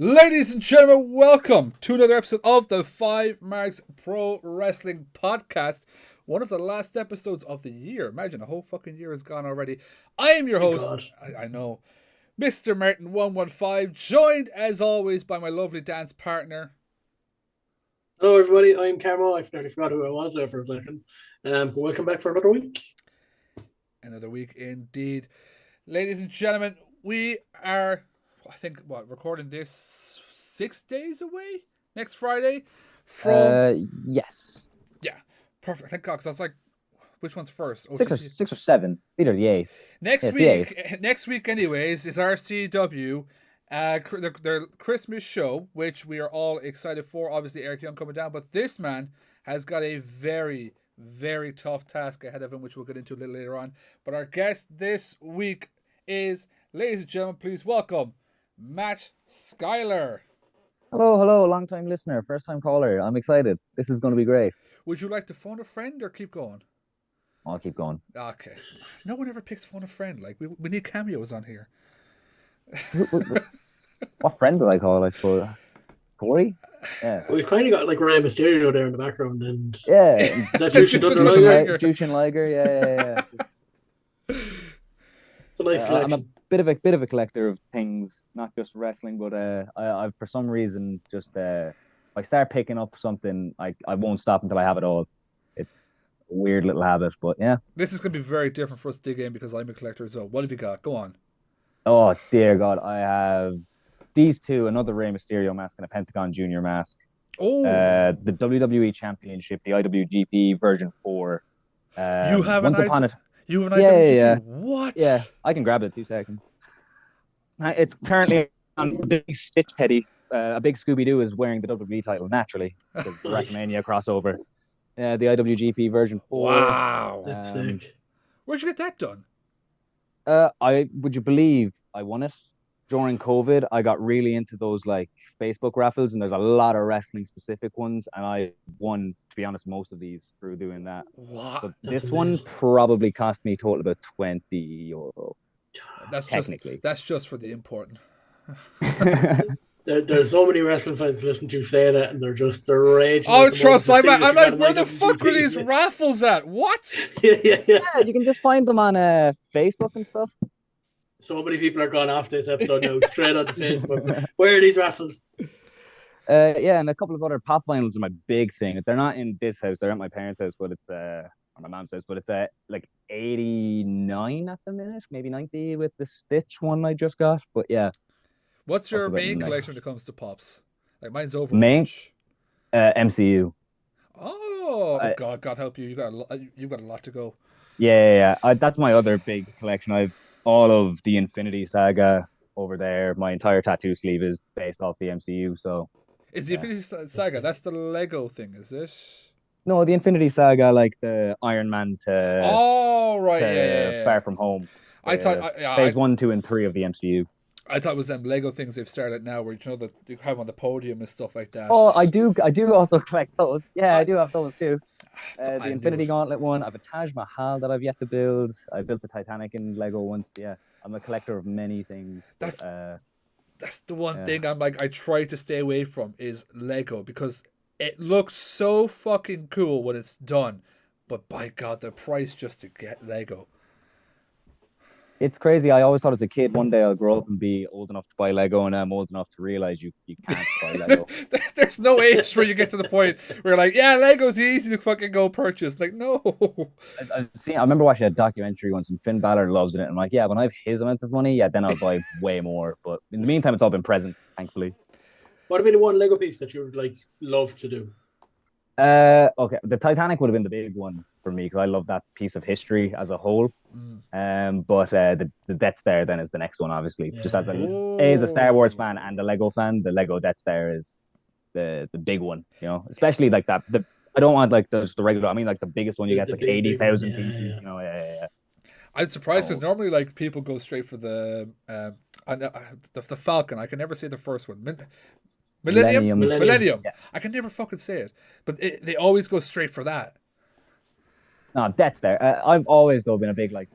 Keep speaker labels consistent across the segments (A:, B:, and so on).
A: Ladies and gentlemen, welcome to another episode of the 5Marks Pro Wrestling Podcast. One of the last episodes of the year. Imagine a whole fucking year has gone already. I am your host, I know, Mr. Martin115, joined as always by my lovely dance partner.
B: Hello everybody, I'm Carmo. I nearly forgot who I was there for a second. Welcome back for another week.
A: Another week indeed. Ladies and gentlemen, we are... I think, recording this 6 days away? Next Friday?
C: Yes.
A: Yeah, perfect. Thank God, because I was like, which one's first?
C: Six or seven. Either the 8th.
A: Next week, anyways, is RCW, their Christmas show, which we are all excited for. Obviously, Eric Young coming down, but this man has got a very, very tough task ahead of him, which we'll get into a little later on. But our guest this week is, ladies and gentlemen, please welcome Matt Skyler.
C: Hello, long time listener, first time caller. I'm excited. This is going to be great.
A: Would you like to phone a friend or keep going?
C: I'll keep going.
A: Okay. No one ever picks phone a friend. Like we need cameos on here.
C: What friend do I call? I suppose Corey. Yeah.
B: We've kind of got like Rey Mysterio there in the background, and
C: yeah,
B: is that
C: Jushin Liger? Yeah.
B: It's a nice collection.
C: I'm a bit of a collector of things, not just wrestling, but I've for some reason just if I start picking up something, I won't stop until I have it all. It's a weird little habit, but yeah.
A: This is going to be very different for us to dig in because I'm a collector as well. What have you got? Go on.
C: Oh dear God, I have these two: another Rey Mysterio mask and a Pentagon Junior mask.
A: Oh.
C: The WWE Championship, the IWGP version 4.
A: You have
C: once
A: an
C: upon it.
A: You have an IWGP?
C: Yeah.
A: What?
C: Yeah, I can grab it 2 seconds. It's currently on a big Stitch Teddy. A big Scooby-Doo is wearing the WWE title naturally because the WrestleMania crossover. The IWGP version 4.
A: Wow.
B: That's sick.
A: Where'd you get that done?
C: Would you believe I won it during COVID? I got really into those like Facebook raffles, and there's a lot of wrestling specific ones, and I won, to be honest, most of these through doing that.
A: What?
C: So this one probably cost me total about €20.
A: That's
C: technically.
A: That's just for the import.
B: There's so many wrestling fans listen to you say that, and they're raging.
A: Oh, trust! I'm like, where the fuck were these raffles at? What?
B: Yeah,
C: you can just find them on Facebook and stuff.
B: So many people are gone off this episode now, straight onto Facebook. Where are these raffles?
C: And a couple of other pop vinyls are my big thing. They're not in this house; they're at my parents' house, but it's or my mom's house. But it's like 89 at the minute, maybe 90 with the Stitch one I just got. But yeah.
A: What's your main collection when it comes to pops? Like mine's Overwatch.
C: Main MCU.
A: Oh, God help you! You got a lot to go.
C: Yeah. That's my other big collection. I've all of the Infinity Saga over there. My entire tattoo sleeve is based off the MCU. So
A: is the Infinity Saga? That's the Lego thing, is it?
C: No, the Infinity Saga, like the Iron Man to.
A: Oh right, yeah.
C: Far From Home.
A: I thought
C: phase 1, 2, and 3 of the MCU.
A: I thought it was them Lego things they've started now, where that you have on the podium and stuff like that.
C: Oh, I do also collect those. Yeah, I do have those too. The Infinity Gauntlet one. I have a Taj Mahal that I've yet to build. I built the Titanic in Lego once. Yeah, I'm a collector of many things.
A: That's the one thing I'm like I try to stay away from is Lego because it looks so fucking cool when it's done, but by God, the price just to get Lego.
C: It's crazy. I always thought as a kid, one day I'll grow up and be old enough to buy Lego, and I'm old enough to realize you can't buy Lego.
A: There's no age where you get to the point where you're like, yeah, Lego's easy to fucking go purchase. Like, no.
C: I remember watching a documentary once, and Finn Balor loves it. And I'm like, yeah, when I have his amount of money, then I'll buy way more. But in the meantime, it's all been presents, thankfully.
B: What would be the one Lego piece that you would like love to do?
C: Okay, the Titanic would have been the big one for me because I love that piece of history as a whole. But the Death Star then is the next one, obviously. Yeah. Just as a Star Wars fan and a Lego fan, the Lego Death Star is the big one. You know, especially like that. I don't want like the regular. I mean, like the biggest one you get like 80,000 pieces. Yeah. You know, yeah.
A: I'm surprised because normally like people go straight for the Falcon. I can never say the first one. Millennium. Yeah. I can never fucking say it, but they always go straight for that.
C: No, Death Star. I've always though been a big like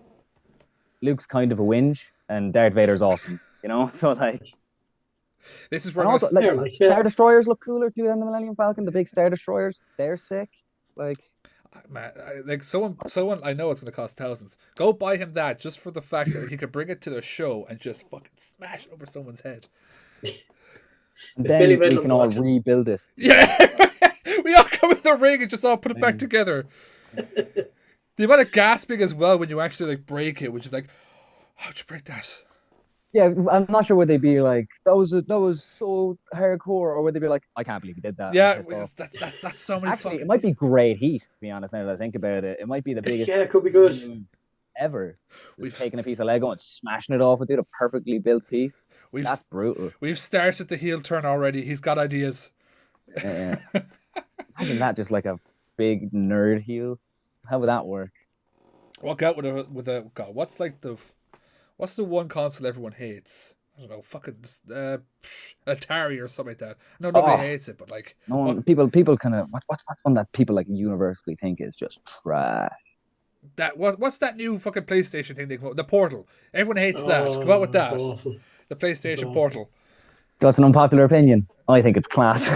C: Luke's kind of a whinge and Darth Vader's awesome, you know. So like
A: This is where
C: And also, like,
B: Yeah, like,
C: Star Destroyers look cooler too than the Millennium Falcon. The big Star Destroyers, they're sick. Like,
A: man, like someone I know it's going to cost thousands. Go buy him that just for the fact that he could bring it to the show and just fucking smash it over someone's head.
C: and
B: If Billy
C: then we
B: Midland's
C: can all
B: watching.
C: rebuild it.
A: Yeah, we all come with the ring and just all put it back together. The amount of gasping as well when you actually like break it, which is like, how'd you break that?
C: Yeah, I'm not sure would they be like that was so hardcore, or would they be like, I can't believe you did that.
A: Yeah,
C: I'm pissed off.
A: that's so many
C: Actually,
A: fucking.
C: it might be great heat. To be honest, now that I think about it, it might be the biggest
B: Yeah, it could be good.
C: move ever.
A: We've-
C: Just taking a piece of Lego and smashing it off with it, a perfectly built piece.
A: We've
C: That's brutal.
A: we've started the heel turn already. He's got ideas.
C: Yeah. Imagine that, just like a big nerd heel. How would that work?
A: Walk out with a God. What's the one console everyone hates? I don't know, fucking Atari or something like that. No, nobody hates it, but like
C: No one, people kind of what's one that people like universally think is just trash.
A: what's that new fucking PlayStation thing they come up with? The Portal. Everyone hates that. Come out with
B: that's
A: that.
B: awful.
A: The PlayStation
B: It's awful.
A: Portal.
C: That's an unpopular opinion. I think it's class.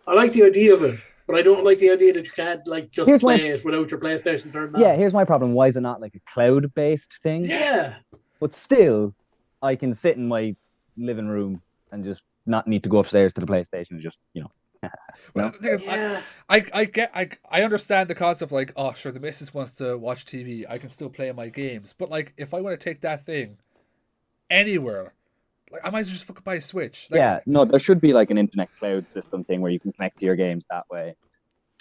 B: I like the idea of it, but I don't like the idea that you can't like just
C: Here's
B: play it without your PlayStation turned on.
C: Yeah, here's my problem. Why is it not like a cloud-based thing?
B: Yeah.
C: But still, I can sit in my living room and just not need to go upstairs to the PlayStation and just,
A: Well, the thing is,
B: Yeah.
A: I understand the concept of like, oh sure, the missus wants to watch TV, I can still play my games. But like if I want to take that thing anywhere, like I might as well just fucking buy a Switch. Like,
C: yeah, no, there should be like an internet cloud system thing where you can connect to your games that way.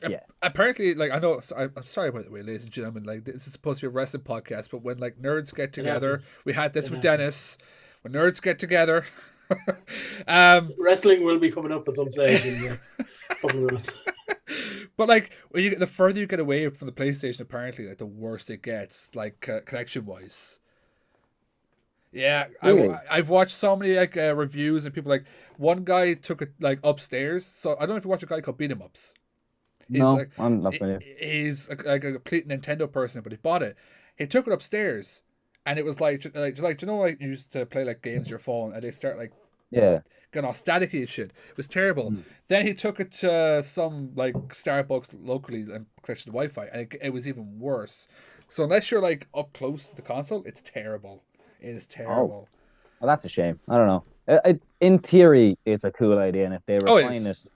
C: Yeah.
A: Apparently, like I know, I'm sorry by the way, ladies and gentlemen. Like this is supposed to be a wrestling podcast, but when like nerds get together,
B: happens.
A: we had this
B: It
A: with
B: happens.
A: Dennis. When nerds get together,
B: Wrestling will be coming up at some stage in the next couple of minutes.
A: but like when you get the further you get away from the PlayStation, apparently, like the worse it gets, like connection wise. Yeah,
C: Really?
A: I've watched so many like reviews and people like one guy took it like upstairs. So I don't know if you watch a guy called Beat 'em Ups.
C: No,
A: like,
C: I'm not familiar.
A: He's like a complete Nintendo person, but he bought it. He took it upstairs, and it was like you know, like you used to play like games on your phone, and they start like
C: Yeah.
A: getting all staticky and shit. It was terrible. Then he took it to some like Starbucks locally and connected to Wi-Fi, and it was even worse. So unless you're like up close to the console, it's terrible. It is terrible.
C: Well, that's a shame. I don't know. In theory, it's a cool idea, and if they
A: Oh,
C: refine
A: yes.
C: it,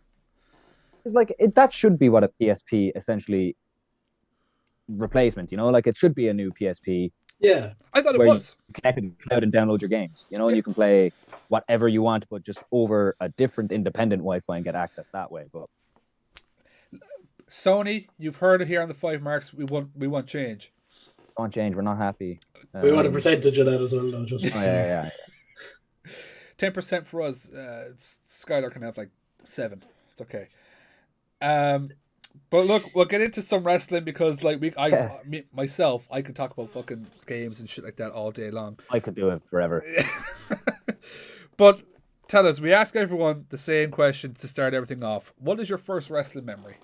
C: it's like that should be what a PSP essentially replacement. Like it should be a new PSP
B: Yeah.
A: I thought it
C: where you
A: was.
C: connect to the cloud and download your games. And you can play whatever you want, but just over a different independent Wi-Fi and get access that way. But
A: Sony, you've heard it here on the 5Marks. We want change.
C: don't change. We're not happy.
B: We want a percentage of that as well, though. Just
C: Oh, yeah.
A: 10% for us. Skyler can have like 7. It's okay. But look, we'll get into some wrestling because like myself, I could talk about fucking games and shit like that all day long.
C: I could do it forever.
A: But tell us, we ask everyone the same question to start everything off. What is your first wrestling memory?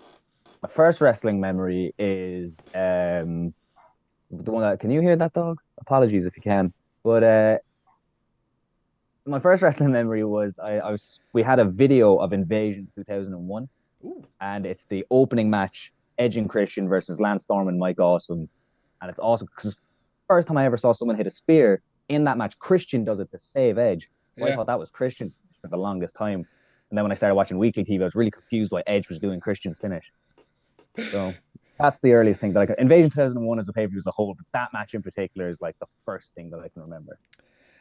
C: My first wrestling memory is the one that. Can you hear that dog? Apologies if you can. But my first wrestling memory was we had a video of Invasion 2001.
A: Ooh.
C: And it's the opening match, Edge and Christian versus Lance Storm and Mike Awesome. And it's awesome because first time I ever saw someone hit a spear in that match, Christian does it to save Edge. Well, I thought that was Christian's for the longest time. And then when I started watching weekly TV, I was really confused why Edge was doing Christian's finish. So that's the earliest thing that I can. Invasion 2001 as a pay-per-view as a whole, but that match in particular is like the first thing that I can remember.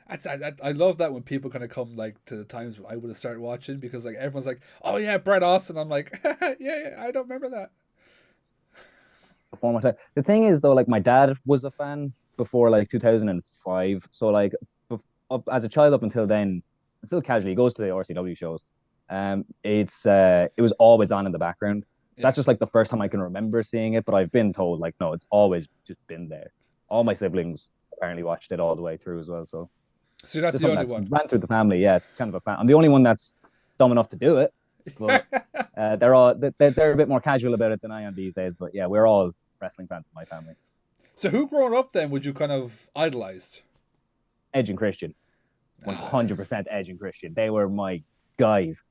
A: I love that when people kind of come like to the times when I would have started watching because like everyone's like, oh yeah, Bret Austin. I'm like, yeah, I don't remember that.
C: Before my time. The thing is though, like my dad was a fan before like 2005. So like as a child up until then, still casually goes to the RCW shows. It was always on in the background.
A: Yeah.
C: That's just like the first time I can remember seeing it, but I've been told like no, it's always just been there. All my siblings apparently watched it all the way through as well. So
A: you're not
C: just
A: the
C: something
A: only
C: that's
A: one.
C: ran through the family. Yeah, it's kind of a fan. I'm the only one that's dumb enough to do it. But they're a bit more casual about it than I am these days. But yeah, we're all wrestling fans in my family.
A: So who growing up then would you kind of idolized?
C: Edge and Christian. 100% Edge and Christian. They were my guys.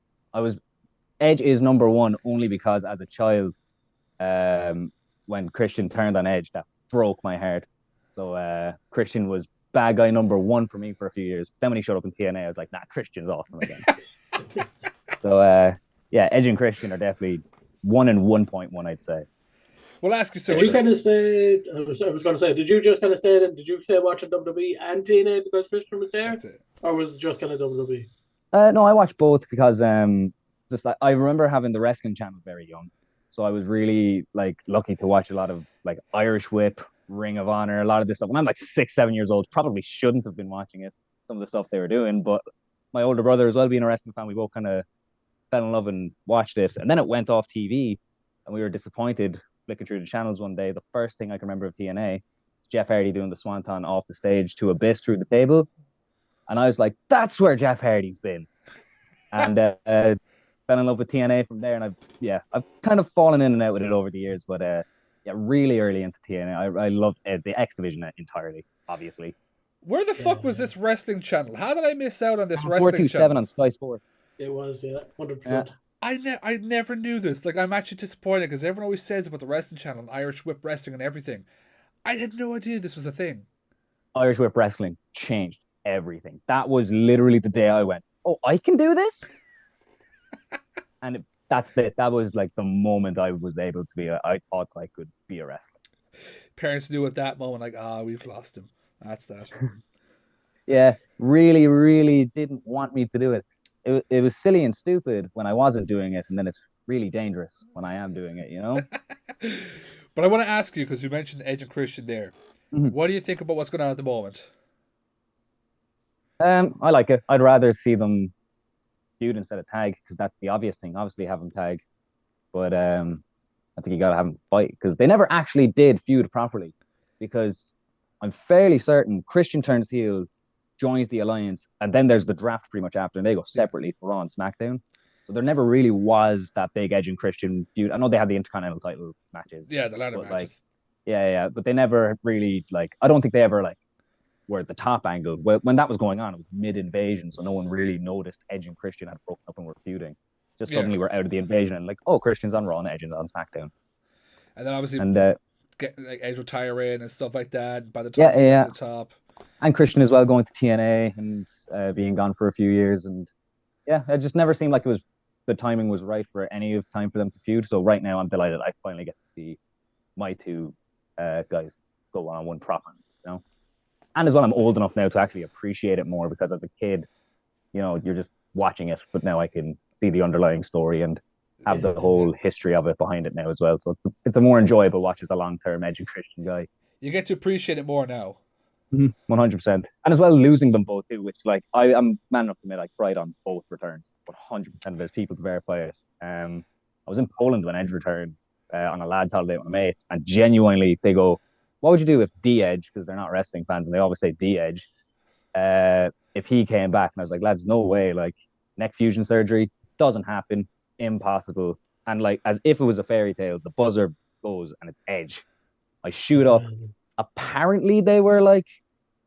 C: Edge is number one only because as a child, when Christian turned on Edge, that broke my heart. So Christian was bad guy number one for me for a few years. Then when he showed up in TNA, I was like, nah, Christian's awesome again. So yeah, Edge and Christian are definitely 1 and 1.1, I'd say.
A: We'll ask you so.
B: Did you kind of stay? I was going to say, did you just kind of stay? Did you stay watching WWE and TNA because Christian was there,
A: That's it.
B: or was it just kind of WWE?
C: No, I watched both because just like I remember having the wrestling channel very young, so I was really like lucky to watch a lot of like Irish Whip, Ring of Honor, a lot of this stuff. When I'm like 6, 7 years old, probably shouldn't have been watching it. Some of the stuff they were doing, but my older brother as well, being a wrestling fan, we both kind of fell in love and watched it. And then it went off TV, and we were disappointed flicking through the channels one day. The first thing I can remember of TNA, Jeff Hardy doing the swanton off the stage to Abyss through the table, and I was like, "That's where Jeff Hardy's been." And fell in love with TNA from there, and I've kind of fallen in and out with it over the years, but yeah, really early into TNA. I loved the X Division entirely, obviously.
A: Where the fuck was this wrestling channel? How did I miss out on this wrestling
C: 427
A: channel?
C: on Sky Sports.
B: It was, 100%.
A: I never knew this. Like, I'm actually disappointed because everyone always says about the wrestling channel and Irish Whip Wrestling and everything. I had no idea this was a thing.
C: Irish Whip Wrestling changed everything. That was literally the day I went, oh, I can do this? And that's it. That was like the moment I was able to be, I thought I could be a wrestler.
A: Parents knew at that moment, like, we've lost him. That's that.
C: Yeah, really, really didn't want me to do it. It was silly and stupid when I wasn't doing it, and then it's really dangerous when I am doing it, you know?
A: But I want to ask you, because you mentioned Edge and Christian there.
C: Mm-hmm.
A: What do you think about what's going on at the moment?
C: I like it. I'd rather see them feud instead of tag, because that's the obvious thing. Obviously, have them tag. But I think you got to have them fight, because they never actually did feud properly. Because I'm fairly certain Christian turns heel, joins the alliance, and then there's the draft pretty much after, and they go separately for Raw and SmackDown. So there never really was that big Edge and Christian feud. I know they had the Intercontinental title matches.
A: Yeah, the ladder matches.
C: Yeah, but they never really, like, I don't think they ever, like, were at the top angle. When that was going on, it was mid-invasion, so no one really noticed Edge and Christian had broken up and were feuding. Just suddenly we're out of the invasion, and like, oh, Christian's on Raw and Edge is on SmackDown.
A: And then obviously get like Edge retiring and stuff like that by the time he gets to the top.
C: And Christian as well going to TNA and being gone for a few years, and it just never seemed like the timing was right for any of time for them to feud. So right now I'm delighted I finally get to see my two guys go one-on-one properly, you know. And as well, I'm old enough now to actually appreciate it more, because as a kid, you know, you're just watching it, but now I can see the underlying story and have the whole history of it behind it now as well. So it's a more enjoyable watch as a long-term Edge and Christian guy.
A: You get to appreciate it more now.
C: 100%. And as well, losing them both too, which, like, I'm man enough to admit I cried on both returns. 100% of there's people to verify it. I was in Poland when Edge returned on a lads holiday with my mates, and genuinely they go, what would you do if the Edge, because they're not wrestling fans and they always say the Edge, if he came back? And I was like, lads, no way. Like, neck fusion surgery doesn't happen, impossible. And like, as if it was a fairy tale, the buzzer goes and it's Edge. I shoot up. Apparently they were like,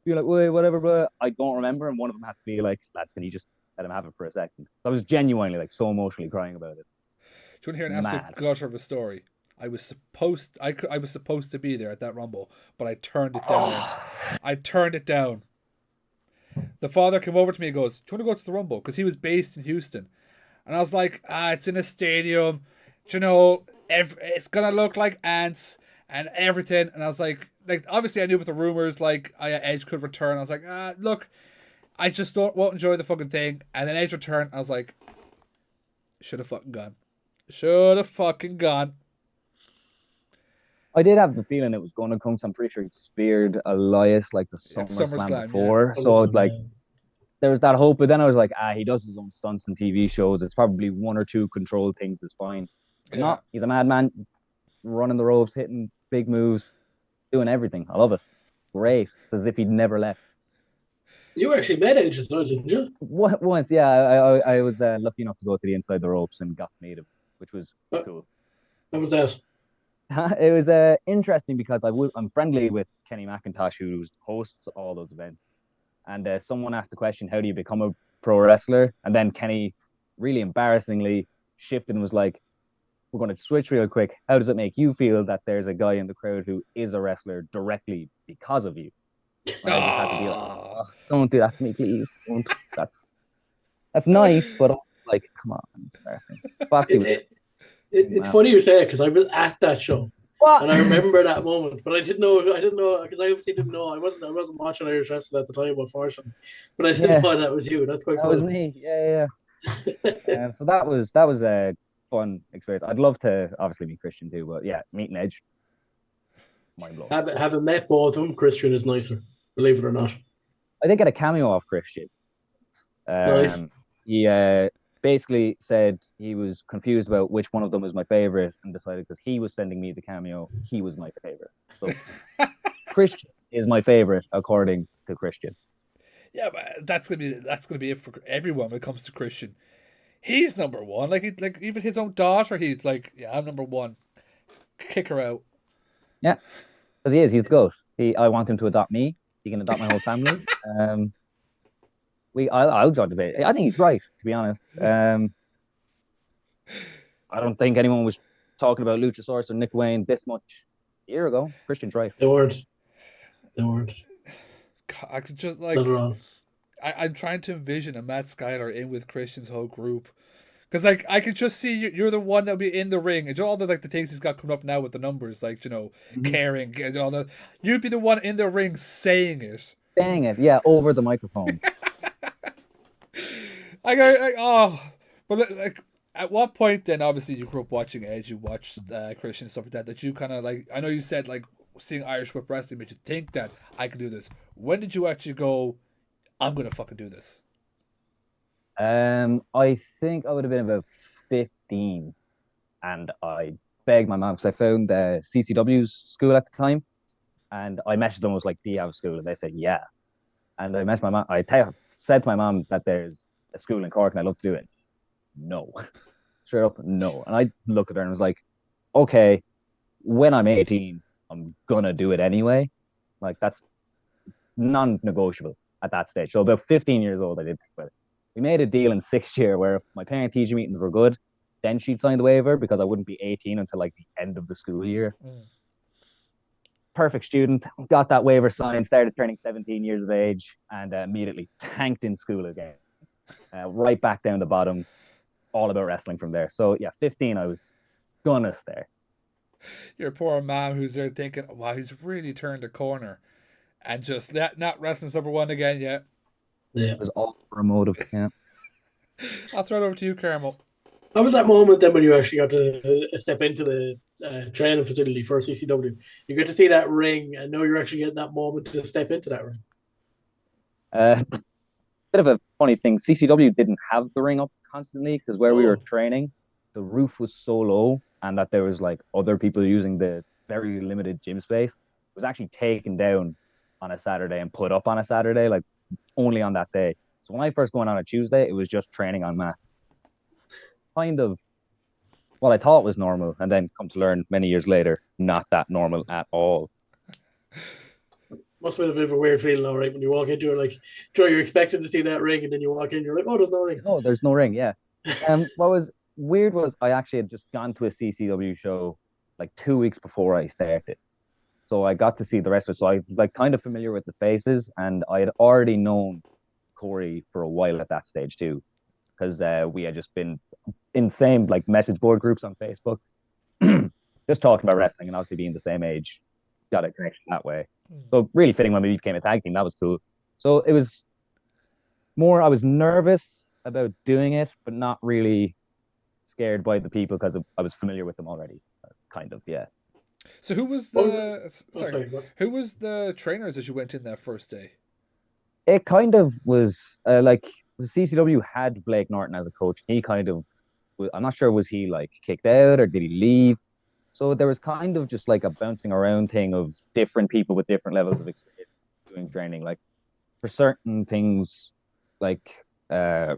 C: be like, wait, whatever, but I don't remember. And one of them had to be like, lads, can you just let him have it for a second? I was genuinely like so emotionally crying about it.
A: Do you want to hear an absolute gutter of a story? I was supposed to be there at that Rumble, but I turned it down. I turned it down. The father came over to me and goes, do you want to go to the Rumble? Because he was based in Houston. And I was like, it's in a stadium. Do you know, it's going to look like ants and everything. And I was like, obviously I knew about the rumors, like Edge could return. I was like, look, I just won't enjoy the fucking thing. And then Edge returned. I was like, should have fucking gone. Should have fucking gone.
C: I did have the feeling it was going to come, so I'm pretty sure he speared Elias like the SummerSlam before. Yeah. So like, there was that hope, but then I was like, he does his own stunts and TV shows. It's probably one or two controlled things is fine. But not, he's a madman, running the ropes, hitting big moves, doing everything. I love it. Great. It's as if he'd never left.
B: You actually met Edge as well, didn't you?
C: Once, yeah. I was lucky enough to go to the inside the ropes and got to meet him, which was cool.
B: How was that?
C: It was interesting because I'm friendly with Kenny McIntosh, who hosts all those events. and someone asked the question, "How do you become a pro wrestler?" And then Kenny, really embarrassingly, shifted and was like, "We're going to switch real quick. How does it make you feel that there's a guy in the crowd who is a wrestler directly because of you?" And I just had to be like, "Oh, don't do that to me, please. Don't. That's nice, but like, come on, embarrassing." Foxy
B: It,
C: was
B: it, it's funny you say it because I was at that show.
C: what?
B: And I remember that moment, but I didn't know because I obviously didn't know. I wasn't watching Irish wrestling at the time, unfortunately. But I didn't
C: Yeah,
B: know that was you. That's quite
C: that was
B: funny.
C: me. Yeah. So that was a fun experience. I'd love to obviously meet Christian too, but yeah, meeting Edge, mind blowing.
B: Having met both of them, Christian is nicer, believe it or not.
C: I did get a cameo off Christian.
B: Nice.
C: He basically said he was confused about which one of them was my favorite and decided because he was sending me the cameo, he was my favorite. So Christian is my favorite according to Christian.
A: Yeah, but that's gonna be it for everyone when it comes to Christian. He's number one. Like even his own daughter, he's like, yeah, I'm number one. Kick her out.
C: Yeah, because he is. He's the goat. I want him to adopt me. He can adopt my whole family. I'll join debate. I think he's right, to be honest. I don't think anyone was talking about Luchasaurus or Nick Wayne this much a year ago. Christian's right.
B: They weren't. They weren't.
A: I could just like
B: Not at all.
A: I'm trying to envision a Matt Skyler in with Christian's whole group. Because like I could just see you're the one that'll be in the ring, and all the like the things he's got coming up now with the numbers, like caring and all that. You'd be the one in the ring saying it.
C: Dang it! Yeah, over the microphone.
A: But like, at what point then? Obviously, you grew up watching Edge, you watched Christian and stuff like that. That you kind of like. I know you said like seeing Irish whip wrestling made you think that I can do this. When did you actually go? I'm gonna fucking do this.
C: I think I would have been about 15, and I begged my mom because I found CCW's school at the time, and I messaged them. Was like, "Do you have school?" And they said, "Yeah." And I messaged my mom. Said to my mom that there's a school in Cork and I'd love to do it. No, straight up, no. And I looked at her and was like, "Okay, when I'm 18, I'm gonna do it anyway." Like that's non-negotiable at that stage. So about 15 years old, I did think about it. We made a deal in sixth year where if my parent-teacher meetings were good, then she'd sign the waiver because I wouldn't be 18 until like the end of the school year. Perfect student, got that waiver signed, started turning 17 years of age, and immediately tanked in school again. Right back down the bottom, all about wrestling from there. So yeah, 15, I was gonna stay.
A: Your poor mom who's there thinking, wow, he's really turned a corner. And just not wrestling's number one again yet.
B: Yeah.
C: It was all for a motive, yeah.
A: I'll throw it over to you, Carmo.
B: How was that moment then when you actually got to step into the training facility for CCW? You get to see that ring and know you're actually getting that moment to step into that ring.
C: Bit of a funny thing. CCW didn't have the ring up constantly because where we were
B: Oh.
C: training, the roof was so low and that there was like other people using the very limited gym space. It was actually taken down on a Saturday and put up on a Saturday, like only on that day. So when I first went on a Tuesday, it was just training on mats. Kind of what I thought was normal, and then come to learn many years later, not that normal at all.
B: Must have been a bit of a weird feeling, all right, when you walk into it. Like, Joe, you're expecting to see that ring, and then you walk in, you're like, oh, there's no ring.
C: Oh, there's no ring, yeah. What was weird was I actually had just gone to a CCW show like 2 weeks before I started. So I got to see the wrestlers. So I was like kind of familiar with the faces, and I had already known Corey for a while at that stage too, because we had just been in same like message board groups on Facebook, just talking about wrestling, and obviously being the same age, got a connection that way. So really fitting when we became a tag team, that was cool. So it was more, I was nervous about doing it, but not really scared by the people because I was familiar with them already, kind of, yeah.
A: So who was who was the trainers as you went in that first day?
C: It kind of was like the CCW had Blake Norton as a coach. He kind of, I'm not sure, was he like kicked out or did he leave? So there was kind of just like a bouncing around thing of different people with different levels of experience doing training. Like for certain things, like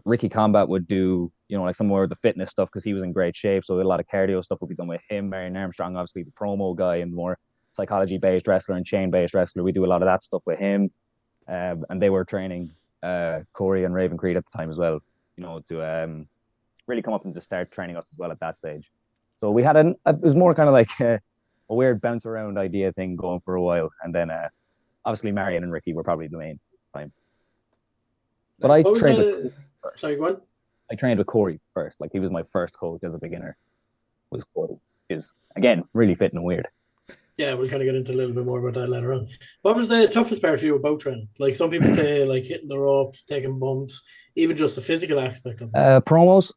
C: Ricky Combat would do, you know, like some more of the fitness stuff because he was in great shape. So a lot of cardio stuff would be done with him. Marion Armstrong, obviously the promo guy and more psychology-based wrestler and chain-based wrestler. We do a lot of that stuff with him. and they were training Corey and Raven Creed at the time as well, to really come up and just start training us as well at that stage. So we had it was more kind of like a weird bounce around idea thing going for a while, and then obviously Marion and Ricky were probably the main time. But I trained with
B: Sorry, go on.
C: I trained with Corey first. Like, he was my first coach as a beginner. Was Corey. Is again really fit and weird.
B: Yeah, we'll kind of get into a little bit more about that later on. What was the toughest part for you about training? Like, some people say, like, hitting the ropes, taking bumps, even just the physical aspect of it.
C: Promos.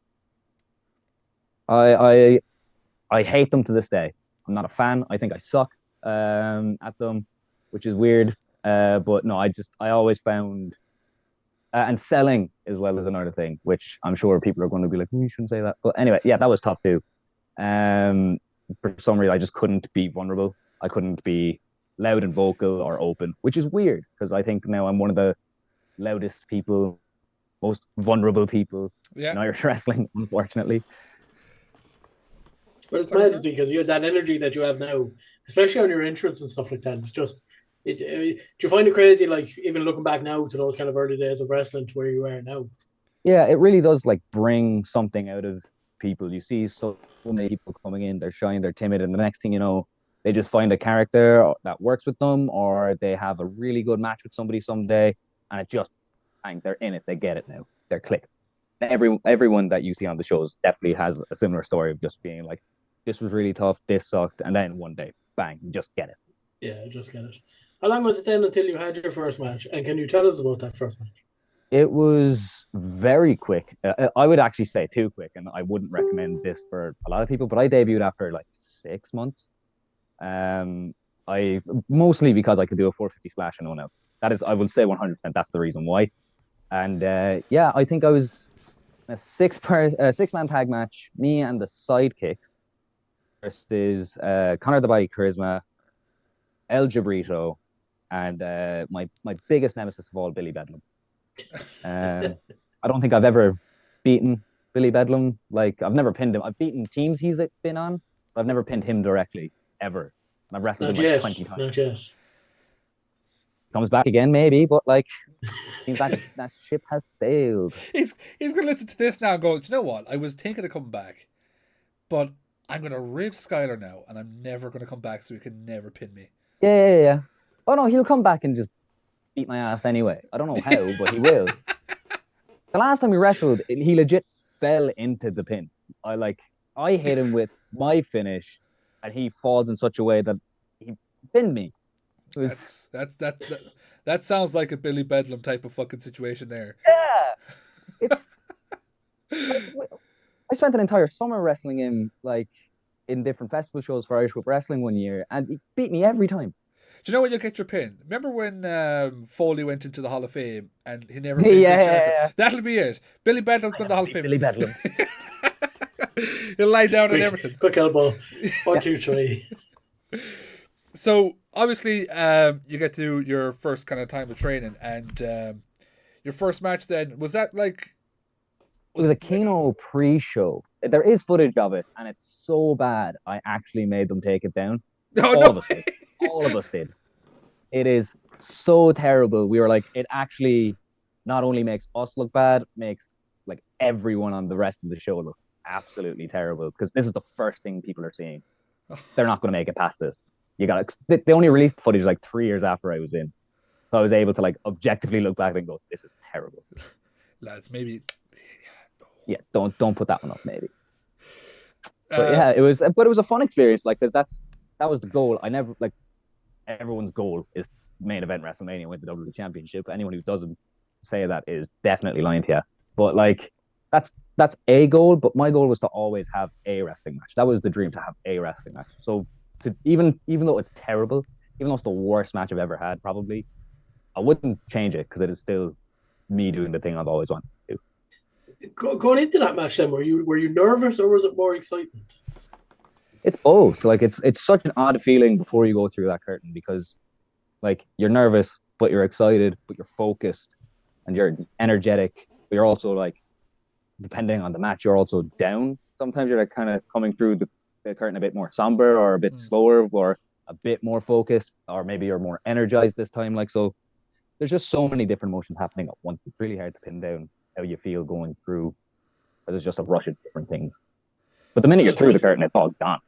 C: I hate them to this day. I'm not a fan. I think I suck at them, which is weird. But no, I always found, and selling as well as another thing, which I'm sure people are going to be like, you shouldn't say that. But anyway, yeah, that was tough too. For some reason, I just couldn't be vulnerable. I couldn't be loud and vocal or open, which is weird because I think now I'm one of the loudest people, most vulnerable people in Irish wrestling, unfortunately.
B: But it's mad to see because you had that energy that you have now, especially on your entrance and stuff like that. It's just, do you find it crazy, like, even looking back now to those kind of early days of wrestling to where you are now?
C: Yeah, it really does, like, bring something out of people. You see so many people coming in, they're shy and they're timid, and the next thing you know, they just find a character that works with them, or they have a really good match with somebody someday, and it just, bang, they're in it, they get it now, they're clicked. Everyone that you see on the shows definitely has a similar story of just being like, this was really tough, this sucked, and then one day, bang, you just get it.
B: Yeah, just get it. How long was it then until you had your first match? And can you tell us about that first match?
C: It was very quick. I would actually say too quick, and I wouldn't recommend this for a lot of people, but I debuted after like 6 months. I mostly because I could do a 450 splash and no one else. That is, I will say 100%, that's the reason why. And yeah, I think I was a six-man tag match, me and the Sidekicks versus Connor the Body Charisma, El Jabrito, and my biggest nemesis of all, Billy Bedlam. I don't think I've ever beaten Billy Bedlam. Like, I've never pinned him. I've beaten teams he's been on, but I've never pinned him directly, ever. And I've wrestled him like 20 times.
B: Not yet.
C: Comes back again, maybe, but like, seems like that ship has sailed.
A: He's gonna listen to this now and go, do you know what? I was thinking of coming back, but I'm gonna rip Skyler now, and I'm never gonna come back, so he can never pin me.
C: Yeah. Oh no, he'll come back and just beat my ass anyway. I don't know how, but he will. The last time we wrestled, he legit fell into the pin. I hit him with my finish, and he falls in such a way that he pinned me.
A: That sounds like a Billy Bedlam type of fucking situation there.
C: Yeah, it's. I spent an entire summer wrestling him, like, in different festival shows for Irish Whip Wrestling one year, and he beat me every time.
A: Do you know when you'll get your pin? Remember when Foley went into the Hall of Fame and he never
C: pinned yeah.
A: That'll be it. Billy Bedlam's going to the Hall of Fame.
C: Billy Bedlam.
A: He'll lie down and everything.
B: Quick elbow. 1, 2, 3.
A: So, obviously, you get to your first kind of time of training, and your first match then, was that like...
C: It was a Keno pre-show. There is footage of it, and it's so bad, I actually made them take it down. All of us did. It is so terrible. We were like, it actually not only makes us look bad, makes like everyone on the rest of the show look absolutely terrible, because this is the first thing people are seeing. They're not going to make it past this. They only released the footage like 3 years after I was in, so I was able to like objectively look back and go, this is terrible.
A: Lads, maybe.
C: Yeah, don't put that one up, maybe. But yeah, it was a fun experience. Like, because that was the goal. I never, like, everyone's goal is main event WrestleMania, win the WWE Championship. Anyone who doesn't say that is definitely lying to you. But like, that's a goal. But my goal was to always have a wrestling match. That was the dream, to have a wrestling match. So to even though it's terrible, even though it's the worst match I've ever had, probably, I wouldn't change it because it is still me doing the thing I've always wanted to do.
B: Going into that match, then, were you nervous or was it more excitement?
C: It's both. Like, it's such an odd feeling before you go through that curtain, because like, you're nervous, but you're excited, but you're focused, and you're energetic, but you're also, like, depending on the match, you're also down. Sometimes you're like kind of coming through the curtain a bit more somber, or a bit slower, or a bit more focused, or maybe you're more energized this time. Like, so there's just so many different emotions happening at once. It's really hard to pin down how you feel going through. There's just a rush of different things. But the minute you're through the curtain, it's all gone.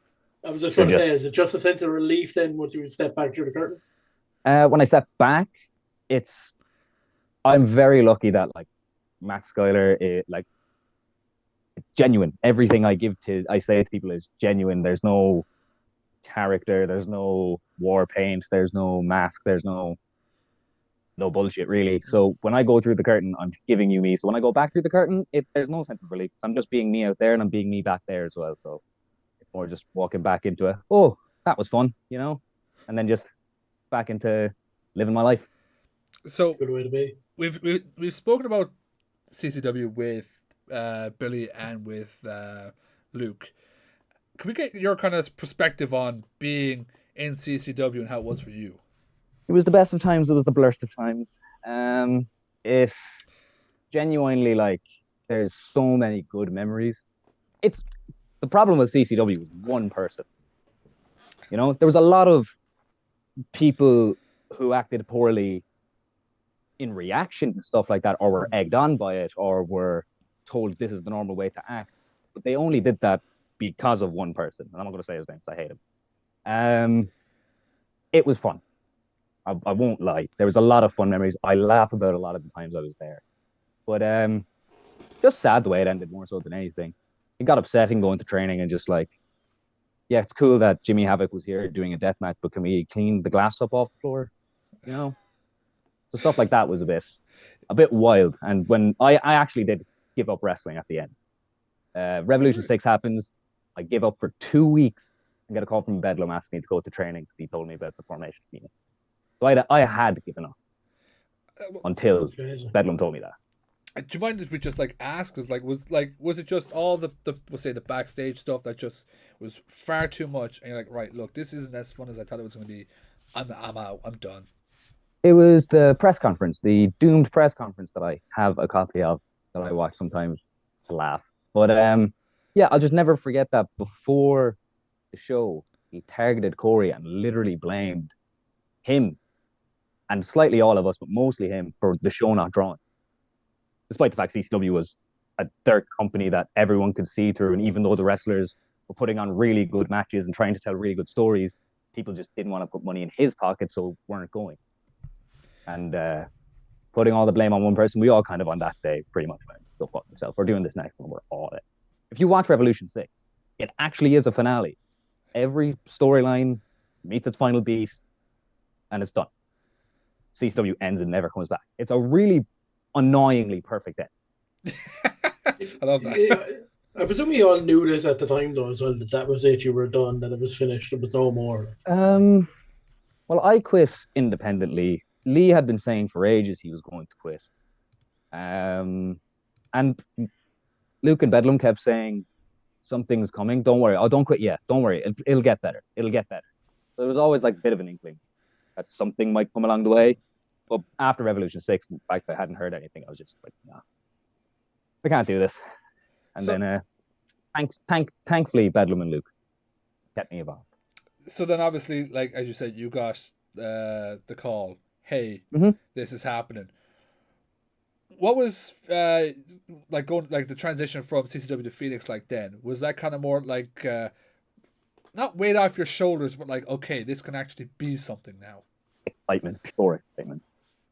B: I was just going to say, is it just a sense of relief then once you step back through the curtain?
C: When I step back, I'm very lucky that like Matt Skyler, it's genuine. Everything I say to people is genuine. There's no character, there's no war paint, there's no mask, there's no bullshit really. So when I go through the curtain, I'm giving you me. So when I go back through the curtain, there's no sense of relief. I'm just being me out there, and I'm being me back there as well. So it's more just walking back into that was fun, and then just back into living my life.
A: So
B: good way to be.
A: We've spoken about CCW with Billy and with Luke. Can we get your kind of perspective on being in CCW and how it was for you?
C: It was the best of times. It was the blurst of times. It genuinely, like, there's so many good memories. It's the problem with CCW was one person. There was a lot of people who acted poorly in reaction to stuff like that, or were egged on by it, or were told this is the normal way to act. But they only did that because of one person. And I'm not going to say his name because I hate him. It was fun. I won't lie. There was a lot of fun memories. I laugh about a lot of the times I was there. But just sad the way it ended more so than anything. It got upsetting going to training and just like, yeah, it's cool that Jimmy Havoc was here doing a death match, but can we clean the glass up off the floor? So stuff like that was a bit wild. And when I actually did give up wrestling at the end. Revolution 6 happens. I give up for 2 weeks and get a call from Bedlam asking me to go to training because he told me about the formation of Phoenix. So I had given up until Bedlam told me that.
A: Do you mind if we just ask? Was it just all the we'll say the backstage stuff that just was far too much? And you're like, right, look, this isn't as fun as I thought it was going to be. I'm out. I'm done.
C: It was the press conference, the doomed press conference that I have a copy of that I watch sometimes to laugh. But I'll just never forget that before the show, he targeted Corey and literally blamed him and slightly all of us, but mostly him, for the show not drawing. Despite the fact CCW was a dirt company that everyone could see through, and even though the wrestlers were putting on really good matches and trying to tell really good stories, people just didn't want to put money in his pocket, so weren't going. And putting all the blame on one person, we all kind of on that day pretty much went, go fuck yourself. We're doing this next one. We're all in. If you watch Revolution 6, it actually is a finale. Every storyline meets its final beat, and it's done. CCW ends and never comes back. It's a really annoyingly perfect end.
A: I love that.
B: I presume you all knew this at the time, though, as well, that was it, you were done, that it was finished, there was no more.
C: Well, I quit independently. Lee had been saying for ages he was going to quit. And Luke and Bedlam kept saying, something's coming, don't worry. Oh, don't quit yet. Don't worry. It'll get better. It'll get better. So it was always like a bit of an inkling that something might come along the way. But after Revolution 6, in fact, I hadn't heard anything. I was just like, nah, we can't do this. And then thankfully, Bedlam and Luke kept me involved.
A: So then obviously, like, as you said, you got the call, hey, this is happening. What was the transition from CCW to Phoenix like then? Was that kind of more like not weight off your shoulders, but like, okay, this can actually be something now?
C: Excitement, pure excitement.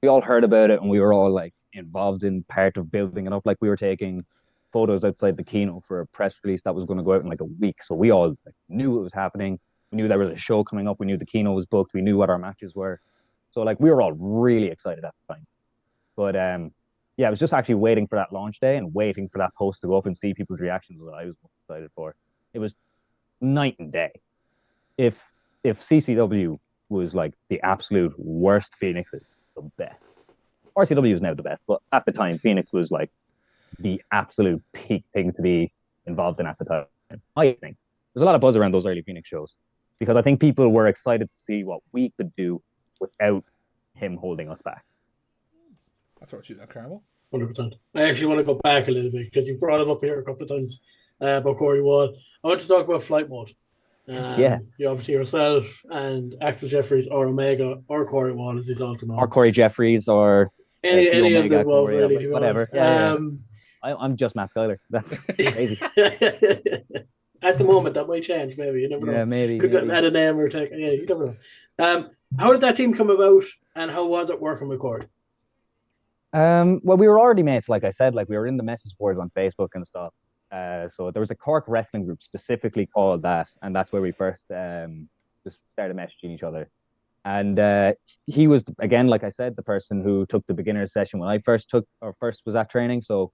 C: We all heard about it and we were all like involved in part of building it up. Like we were taking photos outside the Kino for a press release that was going to go out in like a week. So we all knew it was happening. We knew there was a show coming up. We knew the Kino was booked. We knew what our matches were. So like we were all really excited at the time. But it was just actually waiting for that launch day and waiting for that post to go up and see people's reactions that I was excited for. It was night and day. If CCW was like the absolute worst, Phoenix is the best. RCW is now the best, but at the time, Phoenix was like the absolute peak thing to be involved in at the time. I think there's a lot of buzz around those early Phoenix shows because I think people were excited to see what we could do without him holding us back.
A: That's what you do, Carmo.
B: 100%. I actually want to go back a little bit because you've brought him up here a couple of times about Corey Wall. I want to talk about flight mode.
C: Yeah.
B: You obviously yourself and Axel Jeffries or Omega or Corey Wall, as he's also
C: Or
B: known.
C: Corey Jeffries or
B: Any
C: T
B: of the
C: Omega,
B: above,
C: Corey,
B: really, to be
C: whatever.
B: honest.
C: Yeah. I'm just Matt Skyler. That's crazy.
B: At the moment, that might change. Maybe you never
C: Yeah,
B: know.
C: maybe.
B: Could add a name or take. Yeah, you never know. How did that team come about, and how was it working with Corey?
C: Well, we were already mates, like I said, like we were in the message boards on Facebook and stuff. So there was a Cork wrestling group specifically called that, and that's where we first just started messaging each other. And he was again, like I said, the person who took the beginner session when I first was at training. So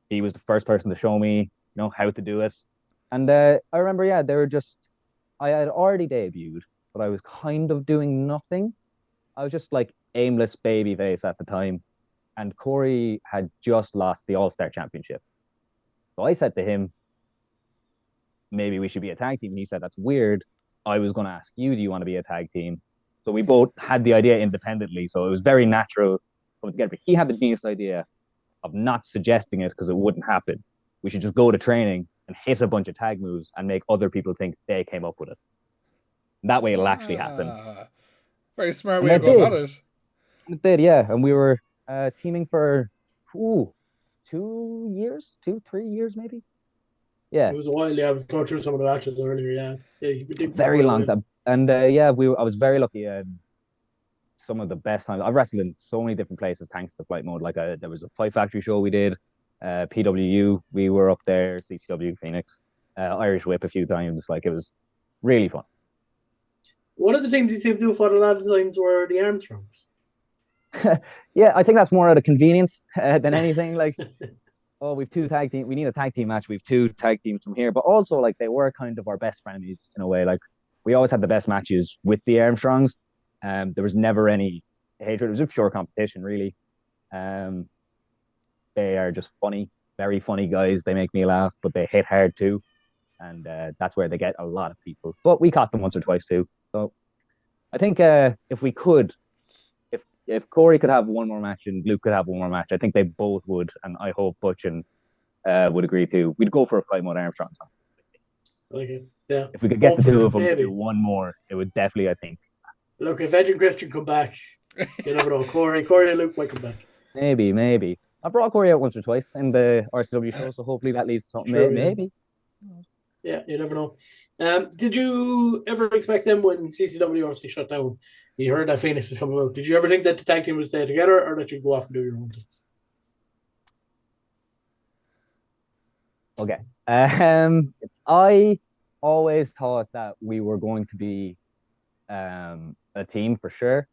C: he was the first person to show me, how to do it. And I remember, yeah, I had already debuted, but I was kind of doing nothing. I was just like aimless baby face at the time. And Corey had just lost the All-Star Championship. So I said to him, maybe we should be a tag team. And he said, that's weird. I was going to ask you, do you want to be a tag team? So we both had the idea independently. So it was very natural coming together. But he had the genius idea of not suggesting it because it wouldn't happen. We should just go to training and hit a bunch of tag moves and make other people think they came up with it. That way it'll actually happen.
A: Very smart
C: And
A: way to go about it.
C: It did, yeah. And we were teaming for 2 years, 3 years maybe. Yeah.
B: It was a while. Yeah, I was going through some of the matches earlier. Yeah, you did
C: very long time. And I was very lucky. Some of the best times I've wrestled in so many different places thanks to Flight Mode. Like there was a Fight Factory show we did, PWU we were up there, CCW Phoenix, Irish Whip a few times. Like it was really fun.
B: One of the things you seem to do for a lot of times were the Armstrongs.
C: Yeah, I think that's more out of convenience than anything. Like, oh, we've two tag team. We need a tag team match. We've two tag teams from here, but also like they were kind of our best frenemies in a way. Like we always had the best matches with the Armstrongs. There was never any hatred. It was a pure competition, really. They are just funny, very funny guys. They make me laugh, but they hit hard too, and that's where they get a lot of people. But we caught them once or twice too. So I think if we could, if Corey could have one more match and Luke could have one more match, I think they both would, and I hope Butch and would agree too. We'd go for a Fight Mode Armstrong.
B: Okay, yeah.
C: If we could get the two of them to do one more, it would definitely, I think.
B: Look, if Edge and Christian come back, you never know. Corey and Luke might come back.
C: Maybe. I brought Corey out once or twice in the RCW show, so hopefully that leads to something. True, maybe.
B: Yeah, you never know. Did you ever expect them when CCW obviously shut down? You heard that Phoenix was coming out. Did you ever think that the tag team would stay together, or that you'd go off and do your own things?
C: Okay. I always thought that we were going to be a team for sure,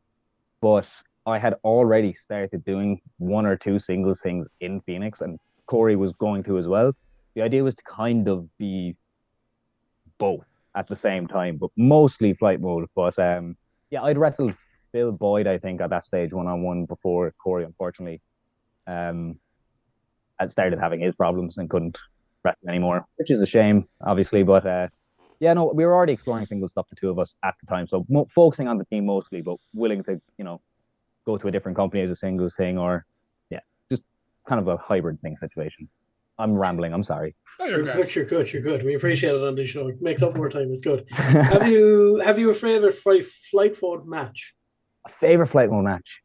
C: but I had already started doing one or two singles things in Phoenix, and Corey was going to as well. The idea was to kind of be both at the same time, but mostly Flight Mode. But yeah, I'd wrestled Phil Boyd, I think, at that stage one-on-one before Corey, unfortunately, had started having his problems and couldn't wrestle anymore, which is a shame, obviously. But yeah, no, we were already exploring single stuff, the two of us at the time. So focusing on the team mostly, but willing to, go to a different company as a singles thing, or yeah, just kind of a hybrid thing situation. I'm rambling. I'm sorry.
B: Oh, you're good. We appreciate it on the show. It makes up more time. It's good. Have you a favorite Flight Mode match?
C: A favorite Flight Mode match?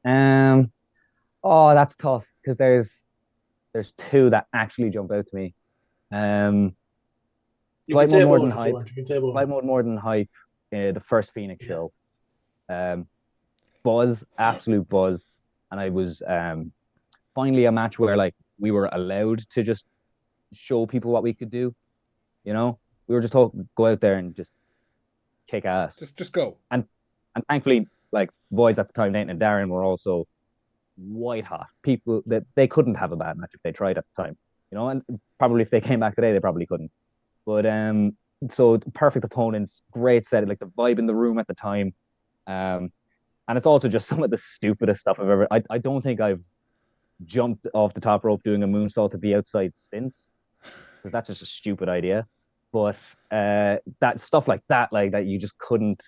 C: Oh, that's tough because there's two that actually jump out to me. Flight Mode more than hype. Flight Mode more than hype. The first Phoenix show. Buzz, absolute buzz, and I was finally a match where like we were allowed to just show people what we could do. We were just told go out there and just kick ass.
A: Just go.
C: And thankfully, like boys at the time, Nate and Darren were also white hot. People that they couldn't have a bad match if they tried at the time. And probably if they came back today, they probably couldn't. But so perfect opponents, great set, like the vibe in the room at the time. And it's also just some of the stupidest stuff I've ever. I don't think I've jumped off the top rope doing a moonsault to the outside since, because that's just a stupid idea. But that stuff like that you just couldn't